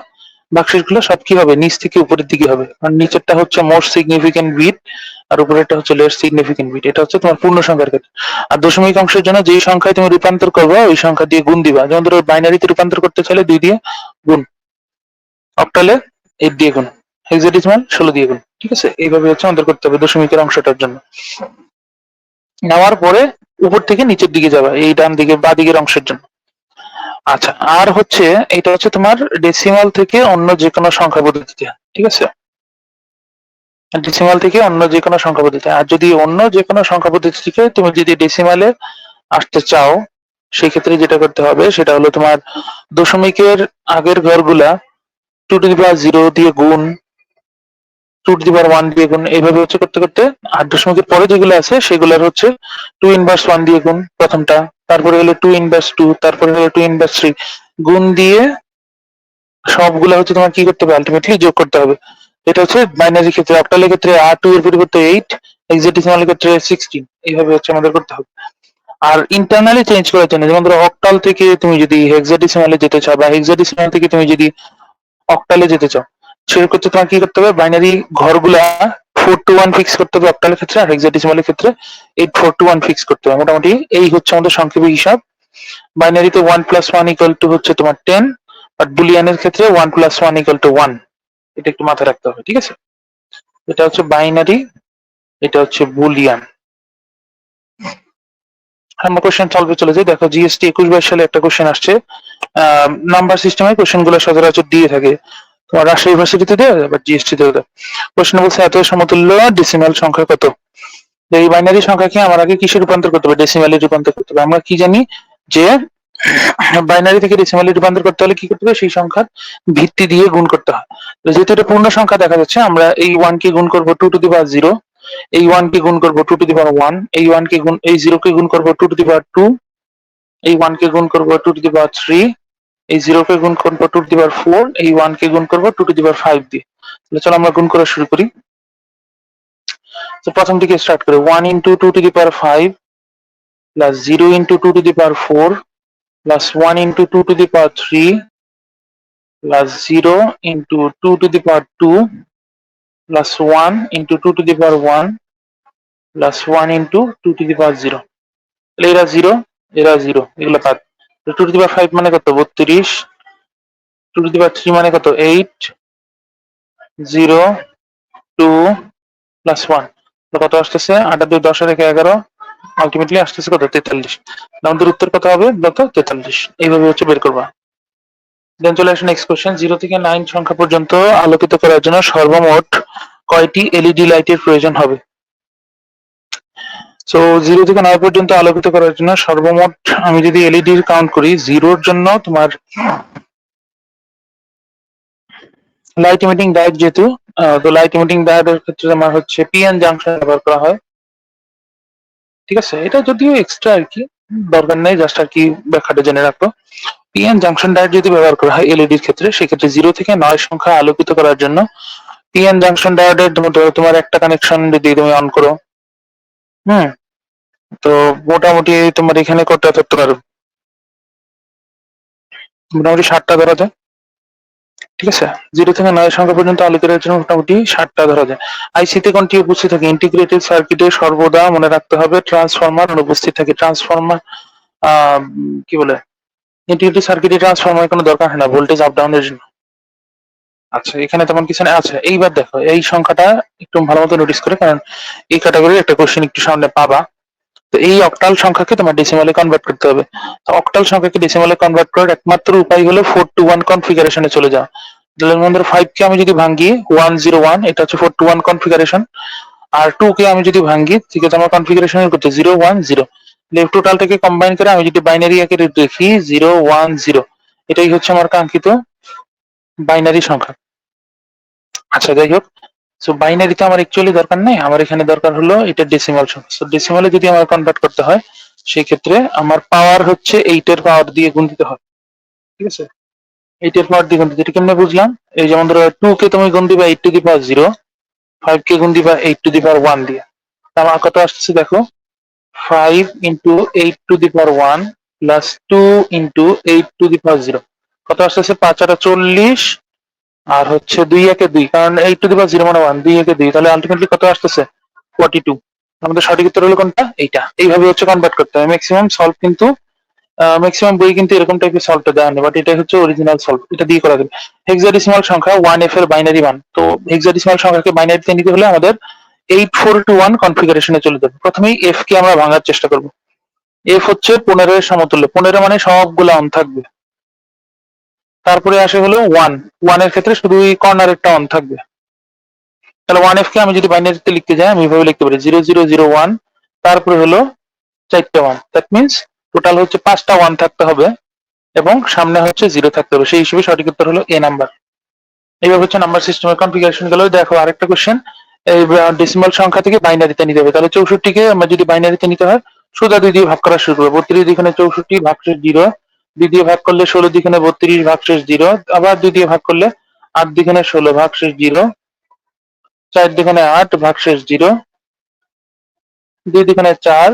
ভাগশেষ গুলো সব কি হবে, নিচ থেকে উপরের দিকে হবে, কারণ নিচেরটা হচ্ছে মোস্ট সিগনিফিকেন্ট বিট আর উপরেরটা হচ্ছে লেস সিগনিফিকেন্ট বিট। এটা হচ্ছে তোমার পূর্ণ সংখ্যার ক্ষেত্রে। আর দশমিক অংশের জন্য যেই সংখ্যায় তুমি রূপান্তর করবে ওই সংখ্যা দিয়ে গুণ দিবা। যেমন ধরো বাইনারিতে রূপান্তর করতে চাইলে 2 দিয়ে গুণ, অক্টালে 8 দিয়ে গুণ, হেক্সাডেসিমাল 16 দিয়ে গুণ। ঠিক আছে, এইভাবে হচ্ছে আমাদের করতে হবে দশমিকের অংশটার জন্য। নেওয়ার পরে উপর থেকে নিচের দিকে যাবা এই ডান দিকে বা দিকের অংশের জন্য। আচ্ছা, আর হচ্ছে এটা হচ্ছে তোমার ডেসিমাল থেকে অন্য যে কোনো সংখ্যা পদ্ধতিতে, ঠিক আছে, ডেসিমাল থেকে অন্য যে কোনো সংখ্যা পদ্ধতি। আর যদি অন্য যে কোনো সংখ্যা পদ্ধতি থেকে তুমি যদি ডেসিমালে আসতে চাও, সেই ক্ষেত্রে যেটা করতে হবে সেটা হলো তোমার দশমিকের আগের ঘরগুলা 2 টু দি পাওয়ার 0 দিয়ে গুণ, 2 টু দি পাওয়ার 1 দিয়ে গুণ, এইভাবে হচ্ছে করতে করতে, আর দশমিকের পরে যেগুলো আছে সেগুলোর হচ্ছে 2 ইনভার্স 1 দিয়ে গুণ প্রথমটা, তারপরে হলো 2 ইনভার্স 2, তারপরে হলো 2 ইনভার্স 3, গুণ দিয়ে সবগুলা হচ্ছে তোমার কি করতে হবে আলটিমেটলি যোগ করতে হবে। এটা হচ্ছে বাইনারি ক্ষেত্রে। অক্টালের ক্ষেত্রে R2 এর পরিবর্তে 8, হেক্সাডেসিমালের ক্ষেত্রে 16, এইভাবে হচ্ছে আমাদের করতে হবে। আর ইন্টারনালি চেঞ্জ করার জন্য, যেমন ধরো অক্টাল থেকে তুমি যদি হেক্সাডেসিমালে যেতে চাও বা হেক্সাডেসিমাল থেকে তুমি যদি অক্টালে যেতে চাও, সেক্ষেত্রে তোমার কি করতে হবে, বাইনারি ঘরগুলা 4 to 1 ফিক্স করতে হবে অক্টালের ক্ষেত্রে, আর হেক্সাডেসিমালের ক্ষেত্রে 8 4 to 1 ফিক্স করতে হবে। মোটামুটি এই হচ্ছে আমাদের সংক্ষেপে হিসাব। বাইনারিতে 1 + 1 = হচ্ছে তোমার 10, আর বুলিয়ানের ক্ষেত্রে 1 + 1 = 1। এটা একটু মাথায় রাখতে হবে, ঠিক আছে। এটা হচ্ছে বাইনারি, এটা হচ্ছে বুলিয়ান। আমরা কোশ্চেন সলভে চলে যাই। দেখো জিএসটি 21-22 সালে একটা কোশ্চেন আসছে, নাম্বার সিস্টেমে কোশ্চেন গুলো সচরাচর দিয়ে থাকে, তোমার রাজশাহী ইউনিভার্সিটিতে দেয় আবার জিএসটি তেও দেয়। কোশ্চেন বলছে এত সমতুল্য ডেসিমাল সংখ্যা কত। এই বাইনারি সংখ্যাকে আমার আগে কিসে রূপান্তর করতে হবে, ডেসিমালে রূপান্তর করতে হবে। আমরা কি জানি যে বাইনারি থেকে ডেসিমালে রূপান্তর করতে হলে কি করতে হবে, সেই সংখ্যার ভিত্তি দিয়ে গুণ করতে হয়। তো যেহেতু এটা পূর্ণ সংখ্যা দেখা যাচ্ছে, আমরা এই 1 কে গুণ করব 2 টু দি পাওয়ার 0, এই 1 কে গুণ করব 2 টু দি পাওয়ার 1, এই 1 কে গুণ, এই 0 কে গুণ করব 2 টু দি পাওয়ার 2, এই 1 কে গুণ করব 2 টু দি পাওয়ার 3, এই 0 কে গুণ করব 2 টু দি পাওয়ার 4, এই 1 কে গুণ করব 2 টু দি পাওয়ার 5 দিয়ে। তাহলে চলো আমরা গুণ করা শুরু করি। তো প্রথম থেকে স্টার্ট করে 1 into 2 to the power 5 plus 0 into 2 to the power 4 plus 1 into 2 to the power 3 plus 0 into 2 to the power 2 plus 1 into 2 to the power 1 plus 1 into 2 to the power 0. তাহলে এরা 0 এরা 0 এগুলো বাদ। 2 to the power 5 মানে কত 32, 2 to the power 3 মানে কত 8, 0, 2 plus 1 কত আসতেছে 8 আর 2 10 আর 1 11, আলটিমেটলি আসতেছে কত 43। আমাদের উত্তর কত হবে কত 43। এইভাবে হচ্ছে বের করবা। দেন চলে আসে নেক্সট কোশ্চেন, 0 থেকে 9 সংখ্যা পর্যন্ত আলোকিত করার জন্য সর্বমোট কয়টি এলইডি লাইটের প্রয়োজন হবে? সো 0 থেকে 9 পর্যন্ত আলোকিত করার জন্য সর্বমোট আমি যদি এলইডি কাউন্ট করি, 0 জন্য তোমার লাইট ইমিটিং ডায়োড যেহেতু, তো লাইট ইমিটিং ডায়োডের ক্ষেত্রে আমার হচ্ছে পিএন জাংশন ব্যবহার করা হয়। ঠিক আছে, এটা যদিও এক্সট্রা আর কি, দরকার নেই, জাস্ট আর কি ব্যাখ্যাটা জেনে রাখো। পিএন জাংশন ডায়োড যদি ব্যবহার করা হয় এলইডির ক্ষেত্রে, সেক্ষেত্রে 0 থেকে 9 সংখ্যা আলোকিত করার জন্য পিএন জাংশন ডায়োডের তোমার একটা কানেকশন যদি তুমি অন করো, তো মোটামুটি তোমার এখানে কতটা থাকতে পারো, মোটামুটি 60টা ধরা যায়। ঠিক আছে, 0 থেকে 9 সংখ্যা পর্যন্ত আলোকিতের জন্য মোটামুটি 60টা ধরা যায়। আইসিতে কোনটি উপস্থিত থাকে? ইন্টিগ্রেটেড সার্কিটে সর্বদা মনে রাখতে হবে ট্রান্সফরমার অনুপস্থিত থাকে। ট্রান্সফরমার কি বলে, ইন্টিগ্রেটেড সার্কিটে ট্রান্সফরমার কোনো দরকার হয় না ভোল্টেজ আপ ডাউনের জন্য। আচ্ছা, এখানে তেমন কিছু নেই। আচ্ছা, এইবার দেখো এই সংখ্যাটা একটু ভালো মতো নোটিস করে, কারণ এই ক্যাটাগরির একটা কোশ্চেন একটু সামনে পাবা। তো এই অক্টাল সংখ্যাকে তোমার ডেসিমালে কনভার্ট করতে হবে। তো অক্টাল সংখ্যাকে ডেসিমালে কনভার্ট করার একমাত্র উপায় হলো 4 to 1 কনফিগারেশনে চলে যাও। তাহলে আমাদের 5 কে আমি যদি ভাঙি 101, এটা হচ্ছে 4 to 1 কনফিগারেশন। আর 2 কে আমি যদি ভাঙি, ঠিক আছে, আমার কনফিগারেশন করতে 010। লেফট টোটালটাকে কম্বাইন করে আমি যদি বাইনারি আকারে দেখি 010, এটাই হচ্ছে আমার কাঙ্ক্ষিত বাইনারি সংখ্যা। আচ্ছা, যাই হোক, সো বাইনারিতে আমার অ্যাকচুয়ালি দরকার নেই, আমার এখানে দরকার হলো এটা ডেসিমাল সংখ্যা। সো ডেসিমালে যদি আমার কনভার্ট করতে হয়, সেই ক্ষেত্রে আমার পাওয়ার হচ্ছে 8 এর পাওয়ার দিয়ে গুণ দিতে হয়। ঠিক আছে, 8 এর পাওয়ার দিয়ে গুণ দিতে, এটা কেমনে বুঝলাম? এই যেমন ধরো 2 কে তুমি গুণ দিবা 8 to the power 0, 5 কে গুণ দিবা 8 to the power 1 দিয়ে। আমার কত আসছে দেখো, 5 into 8 to the power 1 plus 2 into 8 to the power 0, কত আসতেছে 5 আর 40, আর হচ্ছে 2 একে 2, কারণ 8 to the power 0 মানে 1, 2 একে 2, তাহলে আলটিমেটলি কত আসতেছে 42। আমাদের সঠিক উত্তর হলো কোনটা? এইটা। এইভাবে হচ্ছে কনভার্ট করতে হয়। ম্যাক্সিমাম সলভ কিন্তু ম্যাক্সিমাম বই কিন্তু এরকম টাইপের সলভটা দেওয়া নেই, বাট এটা হচ্ছে অরিজিনাল সলভ, এটা দিয়ে করা যাবে। হেক্সাডেসিমাল সংখ্যা 1f এর বাইনারি মান, তো হেক্সাডেসিমাল সংখ্যাকে বাইনারিতে নিতে হলে আমাদের 8421 কনফিগারেশনে চলে যাবে। প্রথমেই f কে আমরা ভাঙার চেষ্টা করব। f হচ্ছে 15 এর সমতুল্য, 15 মানে সবগুলো অন থাকবে। তারপরে আসে হলো 1 এর ক্ষেত্রে শুধু এই কর্নারেরটা অন থাকবে। তাহলে 1f কে আমি যদি বাইনারিতে লিখতে যাই, আমি এভাবে লিখতে পারি 0001, তারপরে হলো 4টা 1, দ্যাট মিন্স টোটাল হচ্ছে 5টা 1 থাকতে হবে এবং সামনে হচ্ছে 0 থাকতে হবে। সেই হিসেবে সঠিক উত্তর হলো এ নাম্বার। এইভাবে হচ্ছে নাম্বার সিস্টেমের কনফিগারেশন গেল। দেখো আরেকটা কোশ্চেন, এই ডেসিমাল সংখ্যা থেকে বাইনারিতে নিতে হবে। তাহলে 64 কে আমরা যদি বাইনারিতে নিতে হয়, সোজা 2 দিয়ে ভাগ করা শুরু করবো। 32 দ্বিগুণে 64 ভাগশেষ 0, 2 দিয়ে ভাগ করলে 16 দ্বিগুণে 32 ভাগশেষ 0, আবার 2 দিয়ে ভাগ করলে 8 দ্বিগুণে 16 ভাগশেষ 0, 4 দ্বিগুণে 8 ভাগশেষ 0, 2 দ্বিগুণে 4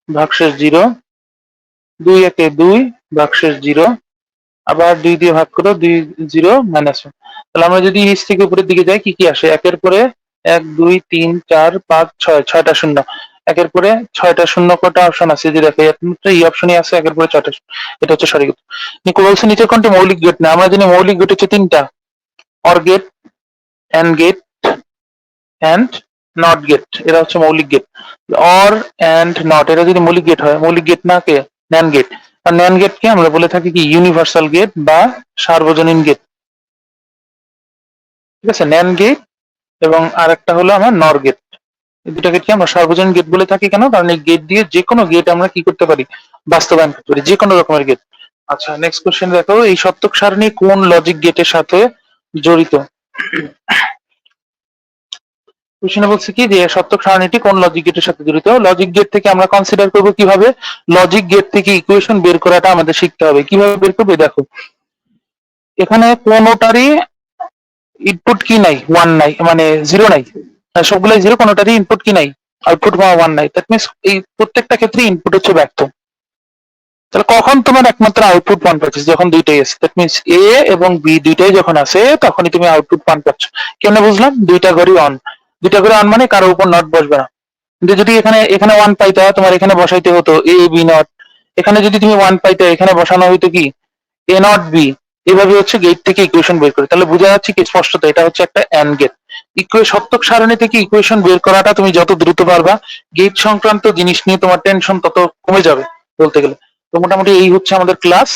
ভাগশেষ 0, 2 একে 2 ভাগশেষ 0, আবার 2 দিয়ে ভাগ করো 2 0 মাইনাস 1। তাহলে আমরা যদি নিচ থেকে উপরের দিকে যাই, কি কি আসে? একের পরে 1 2 3 4 5 6, 6টা শূন্য। একের পরে 6টা শূন্য, কটা অপশন আছে যে দেখো, একমাত্র এই অপশনই আছে একের পরে 6টা। এটা হচ্ছে সঠিক উত্তর। নিকো বলছে নিচের কোনটি মৌলিক গেট না? আমরা জানি মৌলিক গেট হচ্ছে 3টা, or gate, and gate, and not gate, এরা হচ্ছে মৌলিক গেট। অর এন্ড নট এরা যদি মৌলিক গেট হয়, মৌলিক গেট না কে? NAND gate. আর ন্যান্ড গেটকে আমরা বলে থাকি কি ইউনিভার্সাল গেট বা সার্বজনীন গেট। ঠিক আছে, ন্যান্ড গেট এবং আরেকটা হলো আমার নর গেট। এই দুটা গেটকে আমরা সার্বজনীন গেট বলে থাকি। কেন? কারণ এই গেট দিয়ে যে কোনো গেট আমরা কি করতে পারি? বাস্তবায়ন করতে পারি, যে কোনো রকমের গেট। আচ্ছা, নেক্সট কোশ্চেন দেখো, এই সত্যক সারণী কোন লজিক গেটের সাথে জড়িত? কোশ্চেনে বলছে কি যে সত্যক সারণীটি কোন লজিক গেটের সাথে জড়িত। লজিক গেট থেকে আমরা কনসিডার করব কিভাবে, লজিক গেট থেকে ইকুয়েশন বের করাটা আমাদের শিখতে হবে। কিভাবে বের করবে? দেখো, এখানে কোনোটারই ইনপুট কি নাই, 1 নাই, মানে 0 নাই। সবগুলাই জিরো, কোনোটারই ইনপুট কি নাই, আউটপুট বা ওয়ান নাই। দ্যাট মিনস এই প্রত্যেকটা ক্ষেত্রে ইনপুট হচ্ছে ব্যর্থ। তাহলে কখন তোমার একমাত্র আউটপুট ওয়ান পাচ্ছ, যখন দুইটাই আছে। দ্যাট মিনস এ এবং বি দুইটাই যখন আছে তখনই তুমি আউটপুট ওয়ান পাচ্ছ। কেন বুঝলাম? দুইটা ঘড়ি অন, দুইটা ঘড়ি অন মানে কারোর উপর নট বসবে না। কিন্তু যদি এখানে এখানে ওয়ান পাইতা, তোমার এখানে বসাইতে হতো এ বি নট। এখানে যদি তুমি ওয়ান পাইতে, এখানে বসানো হইতো কি এ নট বি। এভাবে হচ্ছে গেট থেকে ইকুয়েশন বের করে। তাহলে বোঝা যাচ্ছে কি স্পষ্টত এটা হচ্ছে একটা এন্ড গেট। সত্যক সারণী থেকে ইকুয়েশন বের করাটা তুমি যত দ্রুত পারবা, গেট সংক্রান্ত জিনিস নিয়ে তোমার টেনশন তত কমে যাবে বলতে গেলে। তো মোটামুটি এই হচ্ছে আমাদের ক্লাস।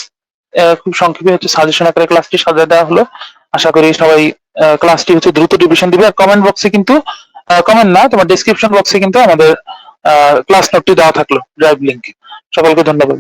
খুব সংক্ষেপে হচ্ছে সাজেশন আকারে ক্লাসটি সাজিয়ে দেওয়া হলো। আশা করি সবাই ক্লাসটি হচ্ছে দ্রুত রিভিশন দিবে। আর কমেন্ট বক্সে কিন্তু, কমেন্ট না, তোমার ডেসক্রিপশন বক্সে কিন্তু আমাদের ক্লাস নোটটি দেওয়া থাকলো, ড্রাইভ লিংক। সকলকে ধন্যবাদ।